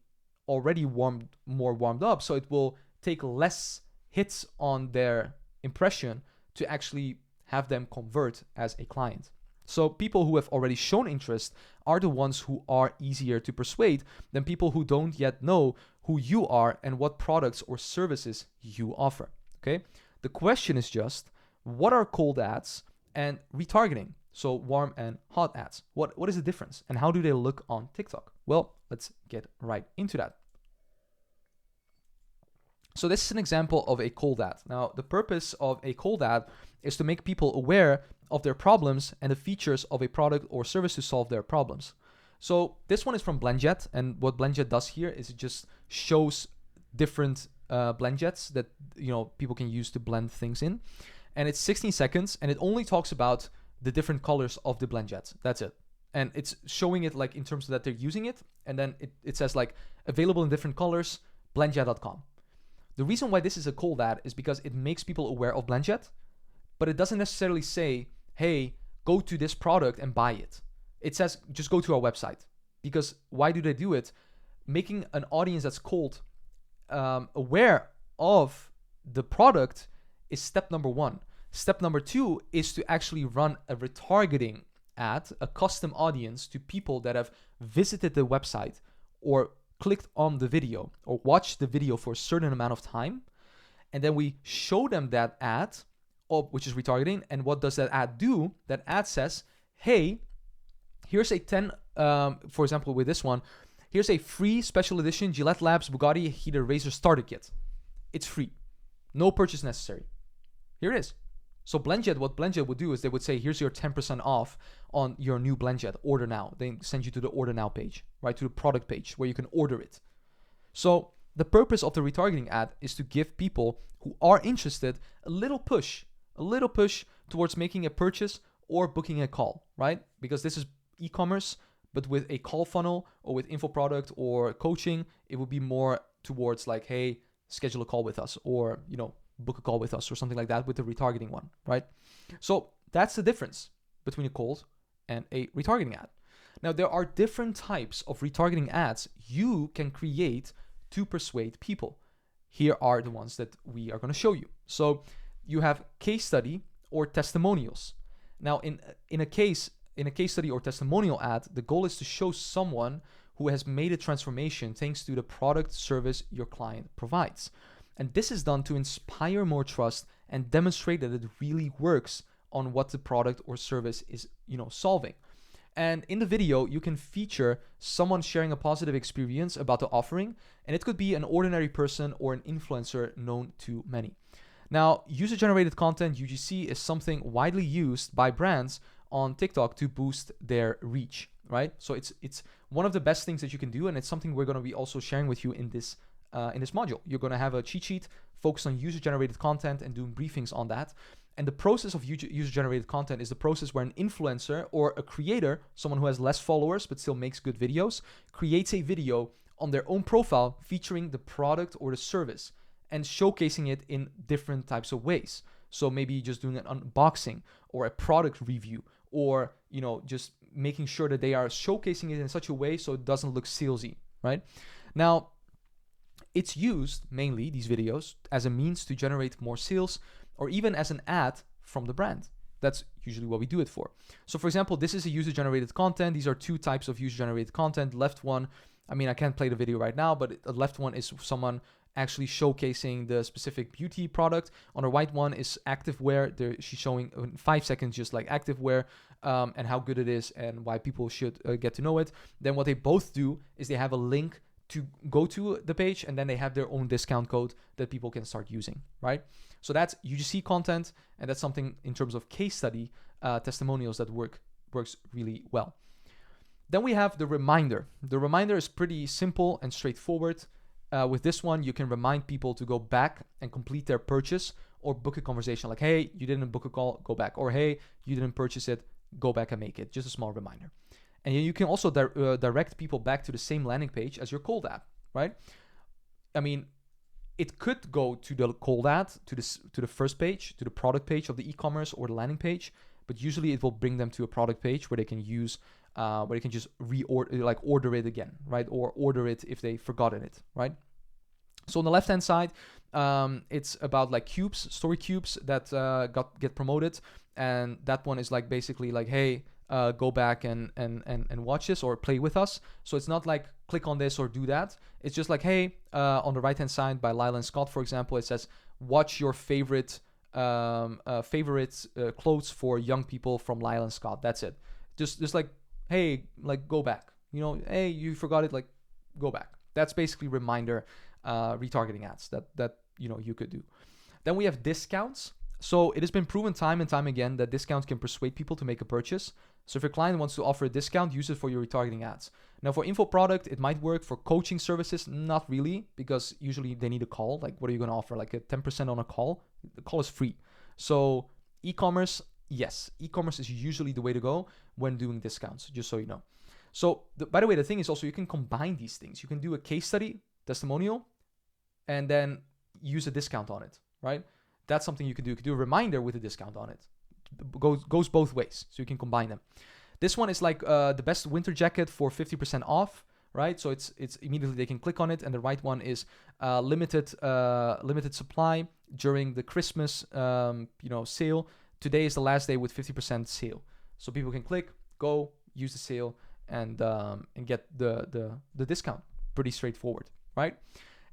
already more warmed up. So it will take less hits on their impression to actually have them convert as a client. So people who have already shown interest are the ones who are easier to persuade than people who don't yet know who you are and what products or services you offer. Okay? The question is just, what are cold ads and retargeting? So warm and hot ads. What is the difference and how do they look on TikTok? Well, let's get right into that. So this is an example of a cold ad. Now, the purpose of a cold ad is to make people aware of their problems and the features of a product or service to solve their problems. So this one is from BlendJet, and what BlendJet does here is it just shows different BlendJets that people can use to blend things in. and it's 16 seconds, and it only talks about the different colors of the blend jets. That's it. And it's showing it like in terms of that they're using it, and then it says like available in different colors, blendjet.com. The reason why this is a cold ad is because it makes people aware of BlendJet, but it doesn't necessarily say, hey, go to this product and buy it. It says, just go to our website. Because why do they do it? Making an audience that's cold aware of the product is step number one. Step number two is to actually run a retargeting ad, a custom audience to people that have visited the website or clicked on the video or watched the video for a certain amount of time. And then we show them that ad, which is retargeting. And what does that ad do? That ad says, hey, here's a 10, for example, with this one, here's a free special edition Gillette Labs Bugatti Heater Razor Starter Kit. It's free. No purchase necessary. Here it is. So BlendJet, what BlendJet would do is they would say, here's your 10% off on your new BlendJet. Order now. They send you to the order now page, right? To the product page where you can order it. So the purpose of the retargeting ad is to give people who are interested a little push towards making a purchase or booking a call, right? Because this is e-commerce, but with a call funnel or with info product or coaching, it would be more towards like, hey, schedule a call with us, or, you know, book a call with us or something like that with the retargeting one, right? So that's the difference between a cold and a retargeting ad. Now, there are different types of retargeting ads you can create to persuade people. Here are the ones that we are going to show you. So you have case study or testimonials. Now, in a case study or testimonial ad, the goal is to show someone who has made a transformation thanks to the product service your client provides. And this is done to inspire more trust and demonstrate that it really works on what the product or service is, solving. And in the video, you can feature someone sharing a positive experience about the offering, and it could be an ordinary person or an influencer known to many. Now, user-generated content, UGC, is something widely used by brands on TikTok to boost their reach, right? So it's one of the best things that you can do, and it's something we're going to be also sharing with you in this module. You're going to have a cheat sheet focused on user-generated content and doing briefings on that. And the process of user-generated content is the process where an influencer or a creator, someone who has less followers but still makes good videos, creates a video on their own profile featuring the product or the service and showcasing it in different types of ways. So maybe just doing an unboxing or a product review, or just making sure that they are showcasing it in such a way so it doesn't look salesy, right? Now, it's used mainly, these videos, as a means to generate more sales or even as an ad from the brand. That's usually what we do it for. So for example, this is a user-generated content. These are two types of user-generated content. Left one, I can't play the video right now, but the left one is someone actually showcasing the specific beauty product. On the right one is activewear. She's showing in 5 seconds just like activewear and how good it is and why people should get to know it. Then what they both do is they have a link to go to the page, and then they have their own discount code that people can start using, right? So that's UGC content, and that's something in terms of case study testimonials that works really well. Then we have the reminder. The reminder is pretty simple and straightforward. With this one, you can remind people to go back and complete their purchase or book a conversation like, hey, you didn't book a call, go back. Or, hey, you didn't purchase it, go back and make it. Just a small reminder. And you can also direct people back to the same landing page as your cold ad, right? It could go to the cold ad, to the first page, to the product page of the e-commerce or the landing page, but usually it will bring them to a product page where they can use, where they can just order it again, right? Or order it if they forgotten it, right? So on the left-hand side, it's about like cubes, story cubes that get promoted, and that one is like basically like, hey, go back and watch this or play with us. So it's not like click on this or do that. It's just like, hey, on the right-hand side by Lyle and Scott, for example, it says watch your favorite clothes for young people from Lyle and Scott. That's it. Just like, hey, like go back. Hey, you forgot it. Like go back. That's basically reminder retargeting ads that you could do. Then we have discounts. So it has been proven time and time again that discounts can persuade people to make a purchase. So if your client wants to offer a discount, use it for your retargeting ads. Now for info product, it might work. For coaching services, not really, because usually they need a call. Like what are you going to offer? Like a 10% on a call? The call is free. So e-commerce, yes, e-commerce is usually the way to go when doing discounts, just so you know. So by the way, the thing is also you can combine these things. You can do a case study, testimonial, and then use a discount on it, right? That's something you can do. You can do a reminder with a discount on it. Goes both ways, so you can combine them. This one is like the best winter jacket for 50% off, right? So it's immediately they can click on it, and the right one is limited supply during the Christmas sale. Today is the last day with 50% sale, so people can click, go, use the sale, and get the discount. Pretty straightforward, right?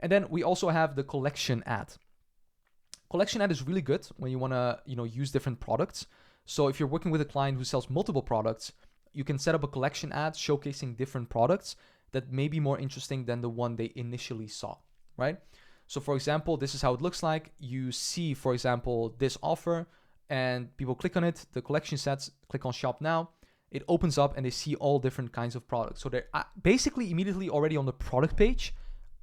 And then we also have the collection ad. Collection ad is really good when you want to use different products. So if you're working with a client who sells multiple products, you can set up a collection ad showcasing different products that may be more interesting than the one they initially saw, right? So for example, this is how it looks like. You see, for example, this offer, and people click on it, the collection sets, click on shop now. It opens up and they see all different kinds of products. So they're basically immediately already on the product page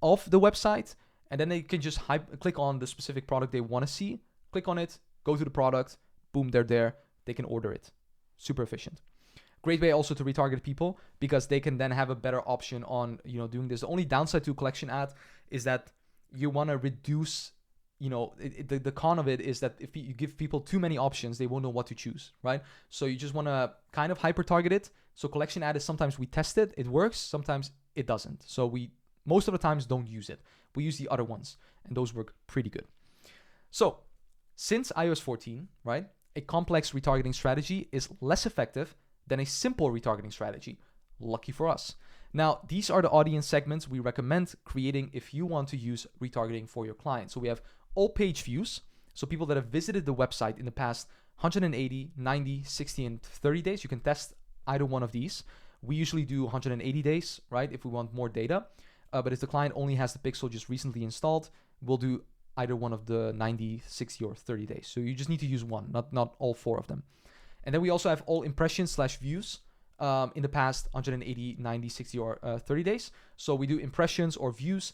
of the website, and then they can just click on the specific product they want to see, click on it, go to the product, boom, they're there, they can order it. Super efficient. Great way also to retarget people, because they can then have a better option on doing this. The only downside to collection ad is that you want to reduce, the con of it is that if you give people too many options, they won't know what to choose, right? So you just want to kind of hyper target it. So collection ad is sometimes we test it, it works, sometimes it doesn't. So we most of the times don't use it. We use the other ones, and those work pretty good. So since iOS 14, right, a complex retargeting strategy is less effective than a simple retargeting strategy. Lucky for us. Now, these are the audience segments we recommend creating if you want to use retargeting for your clients. So we have all page views, so people that have visited the website in the past 180, 90, 60, and 30 days. You can test either one of these. We usually do 180 days, right, if we want more data. But if the client only has the pixel just recently installed, we'll do either one of the 90, 60, or 30 days. So you just need to use one, not all four of them. And then we also have all impressions/views in the past 180, 90, 60, or 30 days. So we do impressions or views,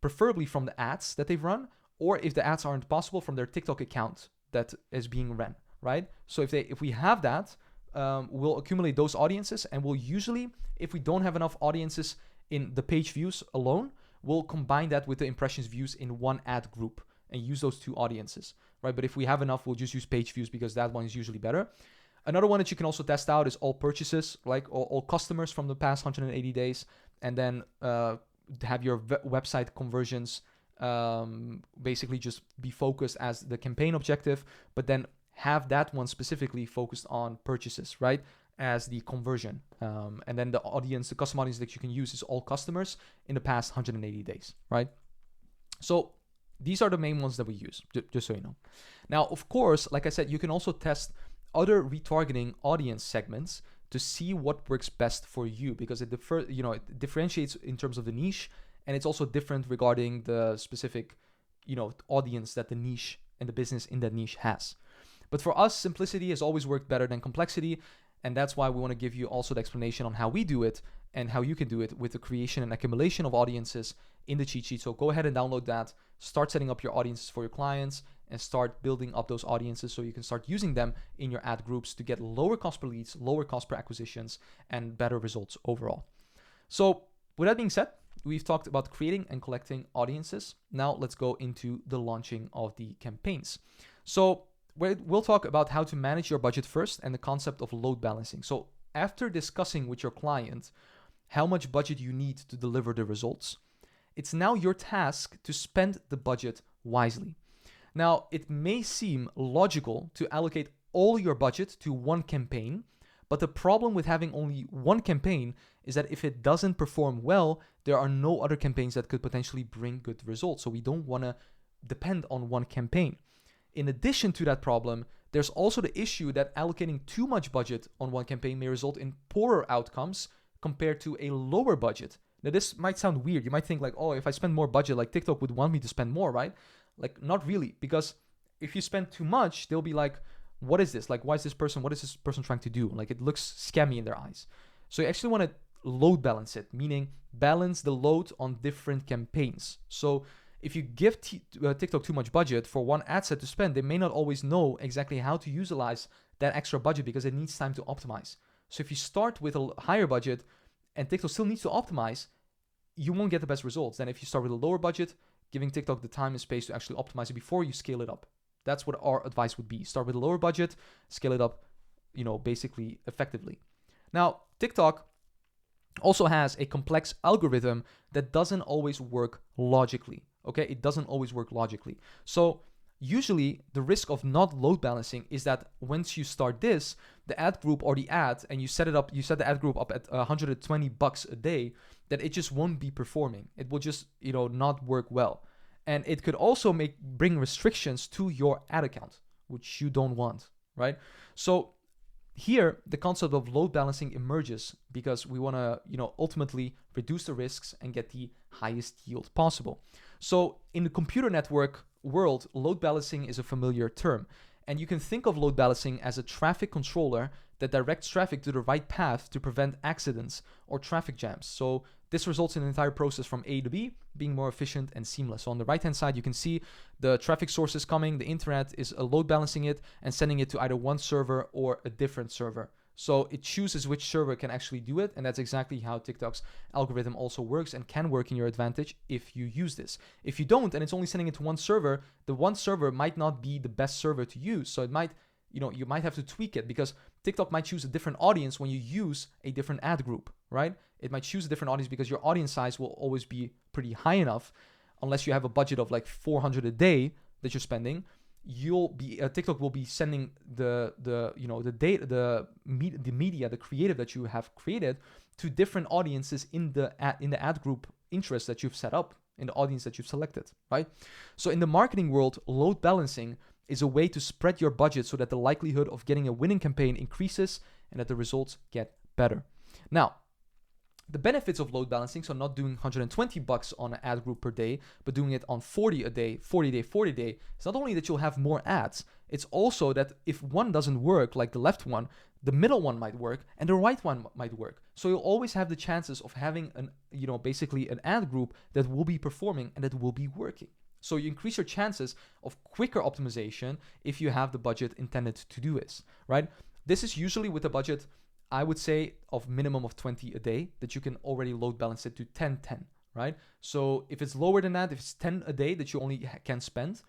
preferably from the ads that they've run, or if the ads aren't possible, from their TikTok account that is being run, right? So if we have that, we'll accumulate those audiences, and we'll usually, if we don't have enough audiences in the page views alone, we'll combine that with the impressions views in one ad group and use those two audiences, right? But if we have enough, we'll just use page views because that one is usually better. Another one that you can also test out is all purchases, like all customers from the past 180 days, and then have your website conversions basically just be focused as the campaign objective, but then have that one specifically focused on purchases, right, as the conversion. And then the custom audience that you can use is all customers in the past 180 days, right? So these are the main ones that we use, just so you know. Now, of course, like I said, you can also test other retargeting audience segments to see what works best for you, because it differentiates in terms of the niche, and it's also different regarding the specific, audience that the niche and the business in that niche has. But for us, simplicity has always worked better than complexity, and that's why we want to give you also the explanation on how we do it and how you can do it with the creation and accumulation of audiences in the cheat sheet. So go ahead and download that, start setting up your audiences for your clients, and start building up those audiences so you can start using them in your ad groups to get lower cost per leads, lower cost per acquisitions, and better results overall. So with that being said, we've talked about creating and collecting audiences. Now let's go into the launching of the campaigns. So we'll talk about how to manage your budget first and the concept of load balancing. So after discussing with your client how much budget you need to deliver the results, it's now your task to spend the budget wisely. Now, it may seem logical to allocate all your budget to one campaign, but the problem with having only one campaign is that if it doesn't perform well, there are no other campaigns that could potentially bring good results. So we don't want to depend on one campaign. In addition to that problem, there's also the issue that allocating too much budget on one campaign may result in poorer outcomes compared to a lower budget. Now, this might sound weird. You might think like, oh, if I spend more budget, like TikTok would want me to spend more, right? Like, not really, because if you spend too much, they'll be like, what is this? Like, what is this person trying to do? Like, it looks scammy in their eyes. So you actually want to load balance it, meaning balance the load on different campaigns. So if you give TikTok too much budget for one ad set to spend, they may not always know exactly how to utilize that extra budget because it needs time to optimize. So if you start with a higher budget and TikTok still needs to optimize, you won't get the best results than if you start with a lower budget, giving TikTok the time and space to actually optimize it before you scale it up. That's what our advice would be. Start with a lower budget, scale it up, basically effectively. Now, TikTok also has a complex algorithm that doesn't always work logically. Okay, it doesn't always work logically. So usually the risk of not load balancing is that once you start this, the ad group or the ad, and you set the ad group up at $120 a day, that it just won't be performing. It will just, not work well. And it could also bring restrictions to your ad account, which you don't want, right? So here, the concept of load balancing emerges because we want to, ultimately reduce the risks and get the highest yield possible. So in the computer network world, load balancing is a familiar term. And you can think of load balancing as a traffic controller that directs traffic to the right path to prevent accidents or traffic jams. So this results in the entire process from A to B being more efficient and seamless. So on the right-hand side, you can see the traffic sources coming. The internet is load balancing it and sending it to either one server or a different server. So it chooses which server can actually do it. And that's exactly how TikTok's algorithm also works and can work in your advantage if you use this. If you don't, and it's only sending it to one server, the one server might not be the best server to use. So it might, you might have to tweak it because TikTok might choose a different audience when you use a different ad group, right? It might choose a different audience because your audience size will always be pretty high enough, unless you have a budget of like $400 a day that you're spending. TikTok will be sending the data, the media, the creative that you have created to different audiences in the ad group interest that you've set up, in the audience that you've selected, right? So in the marketing world, load balancing is a way to spread your budget so that the likelihood of getting a winning campaign increases and that the results get better. Now, the benefits of load balancing, so not doing $120 on an ad group per day, but doing it on 40 a day, 40 day, 40 day, it's not only that you'll have more ads, it's also that if one doesn't work, like the left one, the middle one might work and the right one might work. So you'll always have the chances of having basically an ad group that will be performing and that will be working. So you increase your chances of quicker optimization if you have the budget intended to do this, right? This is usually with a budget, I would say, of minimum of 20 a day that you can already load balance it to 10, right? So if it's lower than that, if it's 10 a day that you only can spend,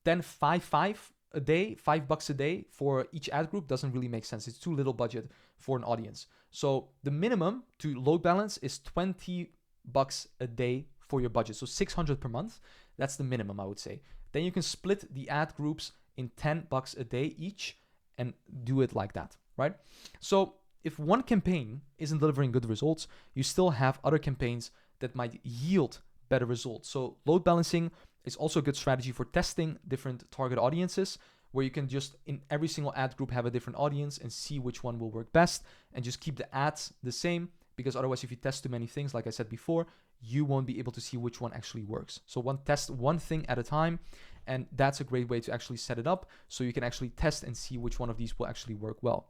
then $5 a day, $5 a day for each ad group doesn't really make sense. It's too little budget for an audience. So the minimum to load balance is $20 a day for your budget. So $600 per month. That's the minimum, I would say. Then you can split the ad groups in $10 a day each and do it like that, right? So if one campaign isn't delivering good results, you still have other campaigns that might yield better results. So load balancing is also a good strategy for testing different target audiences, where you can just in every single ad group have a different audience and see which one will work best and just keep the ads the same, because otherwise if you test too many things, like I said before, you won't be able to see which one actually works. So test one thing at a time, and that's a great way to actually set it up so you can actually test and see which one of these will actually work well.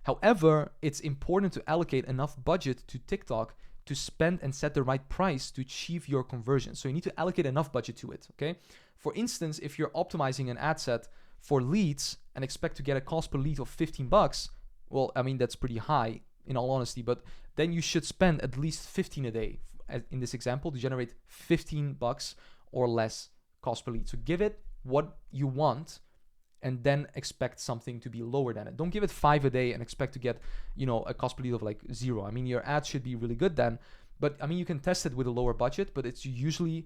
However, it's important to allocate enough budget to TikTok to spend and set the right price to achieve your conversion. So you need to allocate enough budget to it, okay? For instance, if you're optimizing an ad set for leads and expect to get a cost per lead of $15, well, I mean, that's pretty high in all honesty, but then you should spend at least 15 a day in this example to generate $15 or less cost per lead. So give it what you want and then expect something to be lower than it. Don't give it 5 a day and expect to get, a cost per lead of like 0. I mean, your ads should be really good then, but I mean, you can test it with a lower budget, but it's usually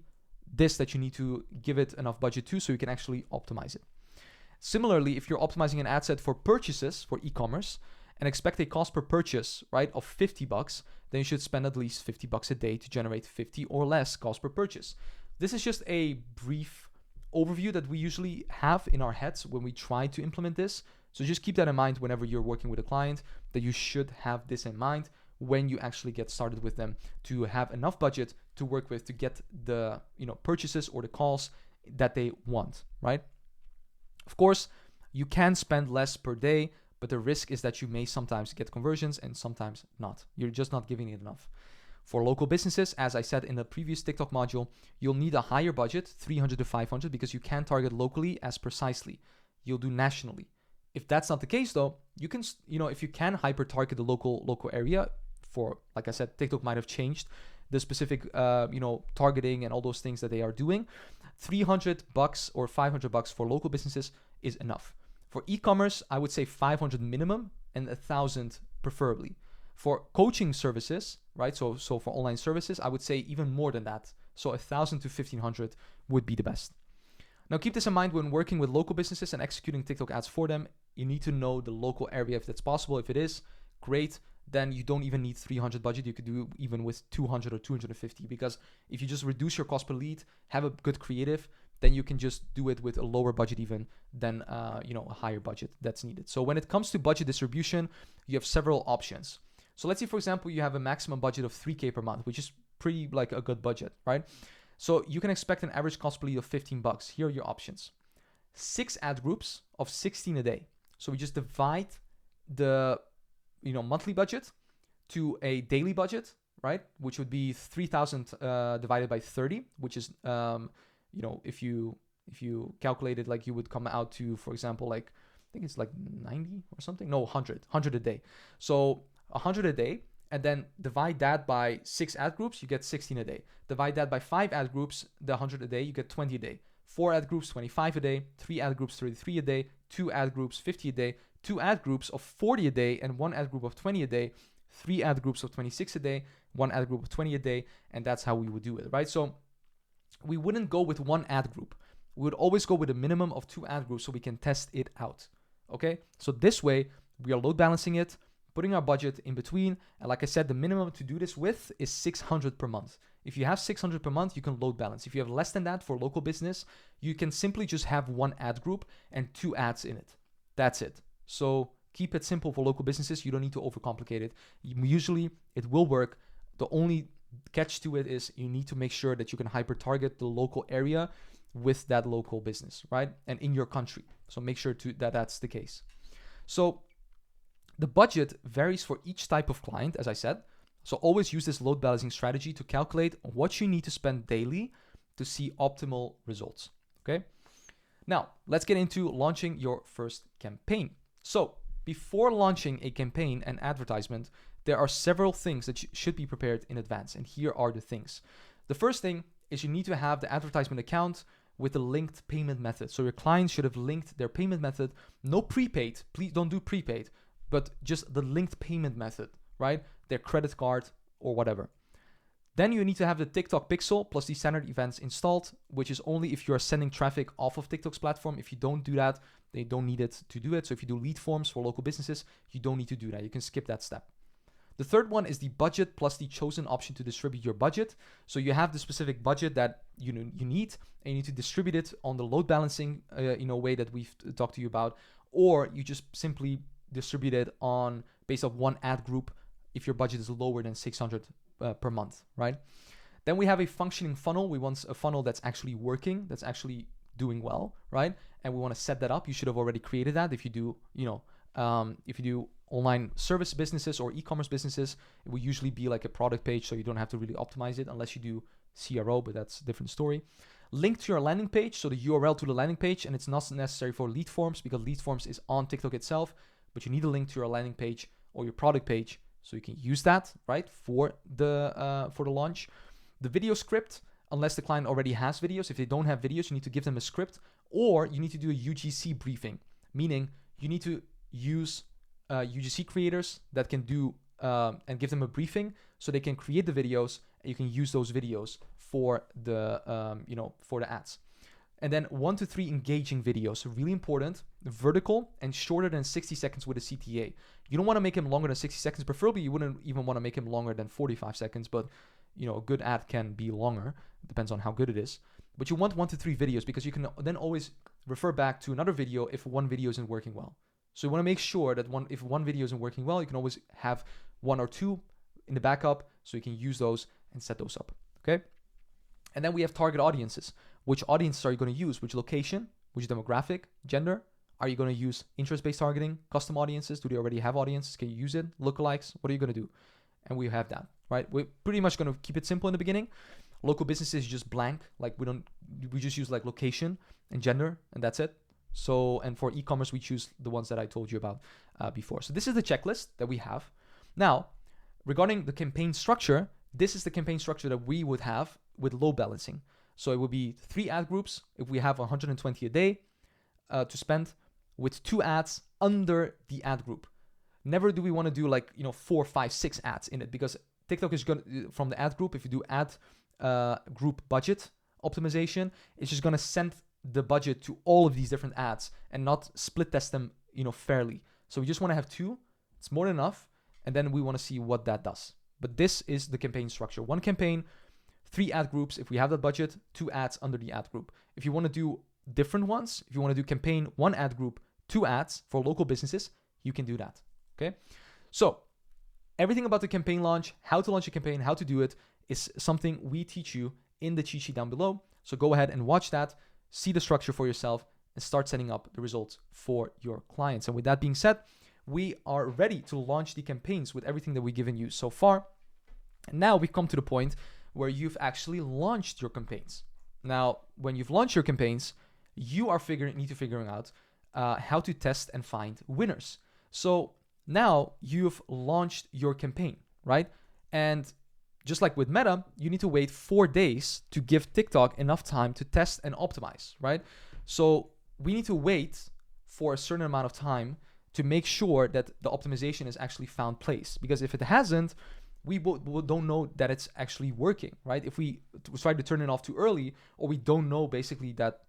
this that you need to give it enough budget to so you can actually optimize it. Similarly, if you're optimizing an ad set for purchases for e-commerce and expect a cost per purchase, right, of $50, then you should spend at least $50 a day to generate 50 or less cost per purchase. This is just a brief overview that we usually have in our heads when we try to implement this. So just keep that in mind whenever you're working with a client, that you should have this in mind when you actually get started with them, to have enough budget to work with to get the purchases or the calls that they want, right? Of course, you can spend less per day, but the risk is that you may sometimes get conversions and sometimes not. You're just not giving it enough. For local businesses, as I said in the previous TikTok module, you'll need a higher budget, 300 to 500, because you can't target locally as precisely. You'll do nationally. If that's not the case though, you can, if you can hyper target the local area for, like I said, TikTok might have changed the specific, targeting and all those things that they are doing. $300 or $500 for local businesses is enough. For e-commerce, I would say 500 minimum and 1,000 preferably. For coaching services, right? So for online services, I would say even more than that. So 1,000 to 1,500 would be the best. Now keep this in mind when working with local businesses and executing TikTok ads for them. You need to know the local area if that's possible. If it is, great. Then you don't even need 300 budget. You could do even with 200 or 250, because if you just reduce your cost per lead, have a good creative, then you can just do it with a lower budget even than a higher budget that's needed. So when it comes to budget distribution, you have several options. So let's say, for example, you have a maximum budget of 3K per month, which is pretty like a good budget, right? So you can expect an average cost per lead of $15. Here are your options. 6 ad groups of 16 a day. So we just divide the monthly budget to a daily budget, right? Which would be 3,000 divided by 30, which is if you calculate it, like you would come out to, for example, like I think it's like 90 or something. No, 100 a day. So 100 a day, and then divide that by 6 ad groups, you get 16 a day. Divide that by 5 ad groups, the 100 a day, you get 20 a day. 4 ad groups, 25 a day. 3 ad groups, 33 a day. 2 ad groups, 50 a day. 2 ad groups of 40 a day, and 1 ad group of 20 a day. 3 ad groups of 26 a day. 1 ad group of 20 a day, and that's how we would do it, right? So we wouldn't go with 1 ad group. We would always go with a minimum of 2 ad groups so we can test it out, okay? So this way, we are load balancing it, putting our budget in between. And like I said, the minimum to do this with is 600 per month. If you have 600 per month, you can load balance. If you have less than that for local business, you can simply just have 1 ad group and 2 ads in it. That's it. So keep it simple for local businesses. You don't need to overcomplicate it. Usually it will work. The only catch to it is you need to make sure that you can hyper target the local area with that local business, right? And in your country. So make sure that that's the case. So the budget varies for each type of client, as I said. So always use this load balancing strategy to calculate what you need to spend daily to see optimal results, okay? Now, let's get into launching your first campaign. So before launching a campaign and advertisement, there are several things that should be prepared in advance. And here are the things. The first thing is you need to have the advertisement account with the linked payment method. So your clients should have linked their payment method. No prepaid, please don't do prepaid, but just the linked payment method, right? Their credit card or whatever. Then you need to have the TikTok pixel plus the standard events installed, which is only if you are sending traffic off of TikTok's platform. If you don't do that, they don't need it to do it. So if you do lead forms for local businesses, you don't need to do that. You can skip that step. The third one is the budget plus the chosen option to distribute your budget. So you have the specific budget that you need, and you need to distribute it on the load balancing way that we've talked to you about, or you just simply distribute it on based off 1 ad group if your budget is lower than 600 per month, right? Then we have a functioning funnel. We want a funnel that's actually working, that's actually doing well, right? And we want to set that up. You should have already created that. If you do, if you do online service businesses or e-commerce businesses, it will usually be like a product page, so you don't have to really optimize it unless you do CRO, but that's a different story. Link to your landing page, so the URL to the landing page, and it's not necessary for lead forms because lead forms is on TikTok itself, but you need a link to your landing page or your product page so you can use that, right, for the launch. The video script, unless the client already has videos. If they don't have videos, you need to give them a script, or you need to do a UGC briefing, meaning you need to use UGC creators that can do and give them a briefing so they can create the videos, and you can use those videos for the for the ads. And then 1 to 3 engaging videos, really important, vertical and shorter than 60 seconds with a CTA. You don't want to make them longer than 60 seconds. Preferably, you wouldn't even want to make them longer than 45 seconds, but a good ad can be longer. It depends on how good it is. But you want 1 to 3 videos because you can then always refer back to another video if one video isn't working well. So you want to make sure that if one video isn't working well, you can always have 1 or 2 in the backup so you can use those and set those up, okay? And then we have target audiences. Which audiences are you going to use? Which location? Which demographic? Gender? Are you going to use interest-based targeting? Custom audiences? Do they already have audiences? Can you use it? Lookalikes? What are you going to do? And we have that. right? We're pretty much going to keep it simple in the beginning. Local businesses is just blank. Like we just use like location and gender, and that's it. So, and for e-commerce, we choose the ones that I told you about before. So this is the checklist that we have. Now, regarding the campaign structure, this is the campaign structure that we would have with load balancing. So it would be 3 ad groups if we have 120 a day to spend, with 2 ads under the ad group. Never do we want to do like 4, 5, 6 ads in it, because TikTok is going to, from the ad group, if you do ad group budget optimization, it's just going to send the budget to all of these different ads and not split test them fairly. So we just want to have 2. It's more than enough, and then we want to see what that does. But this is the campaign structure. 1 campaign, 3 ad groups if we have that budget, 2 ads under the ad group. If you want to do different ones, if you want to do campaign, 1 ad group, 2 ads for local businesses, you can do that. Okay, so everything about the campaign launch, how to launch a campaign, how to do it, is something we teach you in the cheat sheet down below. So go ahead and watch that, see the structure for yourself, and start setting up the results for your clients. And with that being said, we are ready to launch the campaigns with everything that we've given you so far. And now we've come to the point where you've actually launched your campaigns. Now, when you've launched your campaigns, you are need to figure out how to test and find winners. So now you've launched your campaign, right? And just like with Meta, you need to wait 4 days to give TikTok enough time to test and optimize, right? So we need to wait for a certain amount of time to make sure that the optimization is actually found place. Because if it hasn't, we don't know that it's actually working, right? If we try to turn it off too early, or we don't know basically that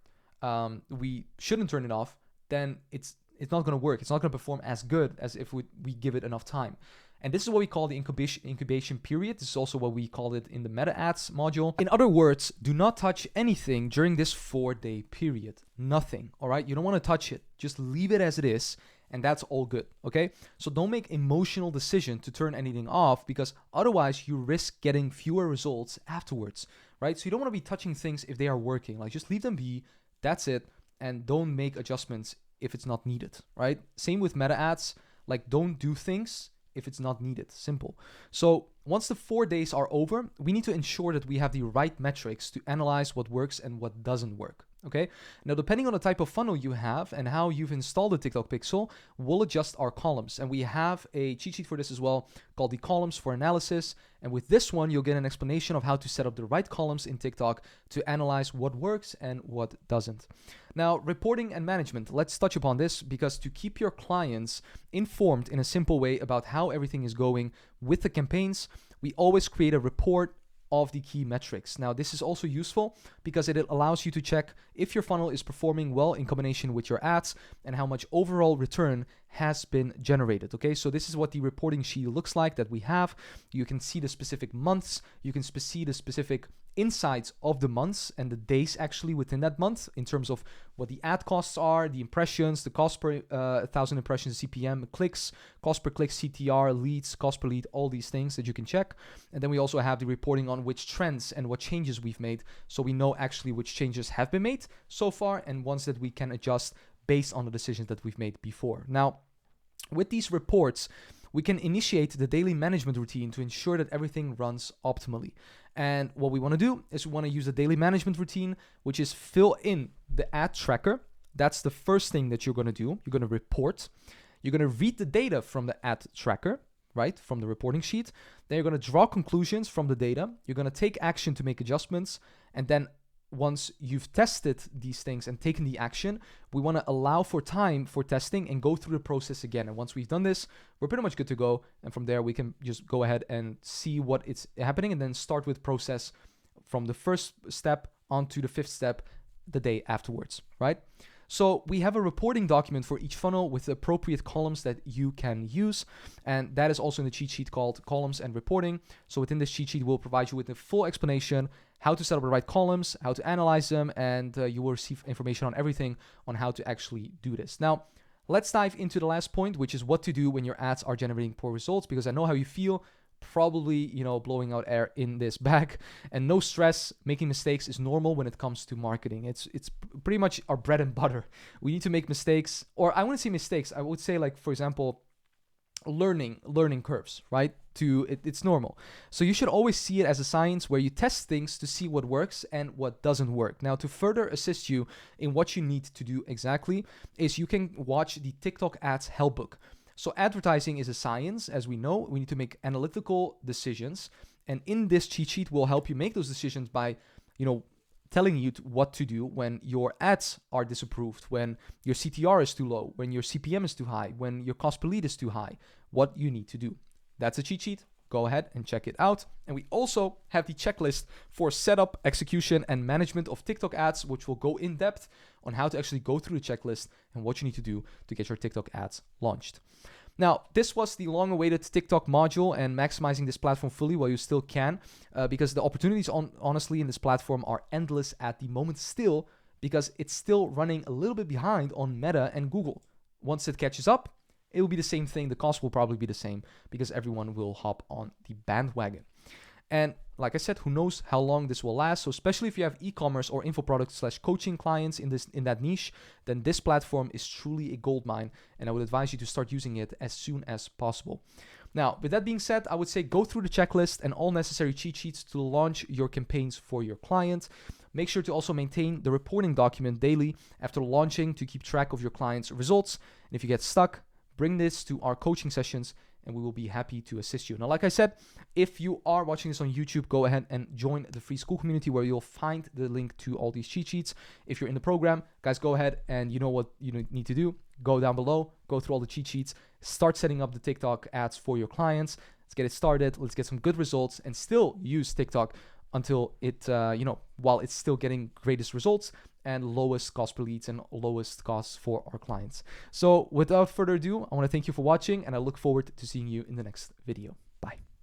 we shouldn't turn it off, then it's not going to work. It's not going to perform as good as if we give it enough time. And this is what we call the incubation period. This is also what we call it in the meta ads module. In other words, do not touch anything during this 4-day period. Nothing, all right? You don't want to touch it. Just leave it as it is, and that's all good, okay? So don't make emotional decision to turn anything off, because otherwise you risk getting fewer results afterwards, right? So you don't want to be touching things if they are working. Like, just leave them be, that's it, and don't make adjustments if it's not needed, right? Same with meta ads. Like, don't do things if it's not needed. Simple. So once the 4 days are over, we need to ensure that we have the right metrics to analyze what works and what doesn't work. Okay. Now, depending on the type of funnel you have and how you've installed the TikTok Pixel, we'll adjust our columns. And we have a cheat sheet for this as well, called the columns for analysis. And with this one, you'll get an explanation of how to set up the right columns in TikTok to analyze what works and what doesn't. Now, reporting and management. Let's touch upon this, because to keep your clients informed in a simple way about how everything is going with the campaigns, we always create a report of the key metrics. Now, this is also useful because it allows you to check if your funnel is performing well in combination with your ads and how much overall return has been generated. Okay, so this is what the reporting sheet looks like that we have. You can see the specific months, you can see the specific insights of the months and the days actually within that month in terms of what the ad costs are, the impressions, the cost per 1,000 impressions, CPM, clicks, cost per click, CTR, leads, cost per lead, all these things that you can check. And then we also have the reporting on which trends and what changes we've made, so we know actually which changes have been made so far and ones that we can adjust based on the decisions that we've made before. Now, with these reports, we can initiate the daily management routine to ensure that everything runs optimally. And what we want to do is we want to use the daily management routine, which is fill in the ad tracker. That's the first thing that you're going to do. You're going to report. You're going to read the data from the ad tracker, right, from the reporting sheet. Then you're going to draw conclusions from the data. You're going to take action to make adjustments. And then once you've tested these things and taken the action, we want to allow for time for testing and go through the process again. And once we've done this, we're pretty much good to go. And from there, we can just go ahead and see what is happening and then start with process from the first step onto the 5th step the day afterwards, right? So we have a reporting document for each funnel with the appropriate columns that you can use. And that is also in the cheat sheet called Columns and Reporting. So within this cheat sheet, we'll provide you with a full explanation, how to set up the right columns, how to analyze them, and you will receive information on everything on how to actually do this. Now, let's dive into the last point, which is what to do when your ads are generating poor results, because I know how you feel. Probably, blowing out air in this bag, and no stress. Making mistakes is normal when it comes to marketing. It's pretty much our bread and butter. We need to make mistakes, or I wouldn't say mistakes. I would say, like, for example, learning curves, right? It's normal. So you should always see it as a science where you test things to see what works and what doesn't work. Now, to further assist you in what you need to do exactly is you can watch the TikTok ads help book. So advertising is a science, as we know. We need to make analytical decisions, and in this cheat sheet will help you make those decisions by, telling you what to do when your ads are disapproved, when your CTR is too low, when your CPM is too high, when your cost per lead is too high, what you need to do. That's a cheat sheet. Go ahead and check it out. And we also have the checklist for setup, execution, and management of TikTok ads, which will go in depth on how to actually go through the checklist and what you need to do to get your TikTok ads launched. Now, this was the long-awaited TikTok module and maximizing this platform fully while you still can, because the opportunities honestly in this platform are endless at the moment still, because it's still running a little bit behind on Meta and Google. Once it catches up, it will be the same thing. The cost will probably be the same because everyone will hop on the bandwagon. And like I said, who knows how long this will last. So especially if you have e-commerce or info product / coaching clients in that niche, then this platform is truly a goldmine. And I would advise you to start using it as soon as possible. Now, with that being said, I would say go through the checklist and all necessary cheat sheets to launch your campaigns for your clients. Make sure to also maintain the reporting document daily after launching to keep track of your clients' results. And if you get stuck, bring this to our coaching sessions and we will be happy to assist you. Now, like I said, if you are watching this on YouTube, go ahead and join the free school community where you'll find the link to all these cheat sheets. If you're in the program, guys, go ahead and you know what you need to do. Go down below, go through all the cheat sheets, start setting up the TikTok ads for your clients. Let's get it started. Let's get some good results and still use TikTok until it, while it's still getting greatest results and lowest cost per leads and lowest costs for our clients. So without further ado, I want to thank you for watching and I look forward to seeing you in the next video. Bye.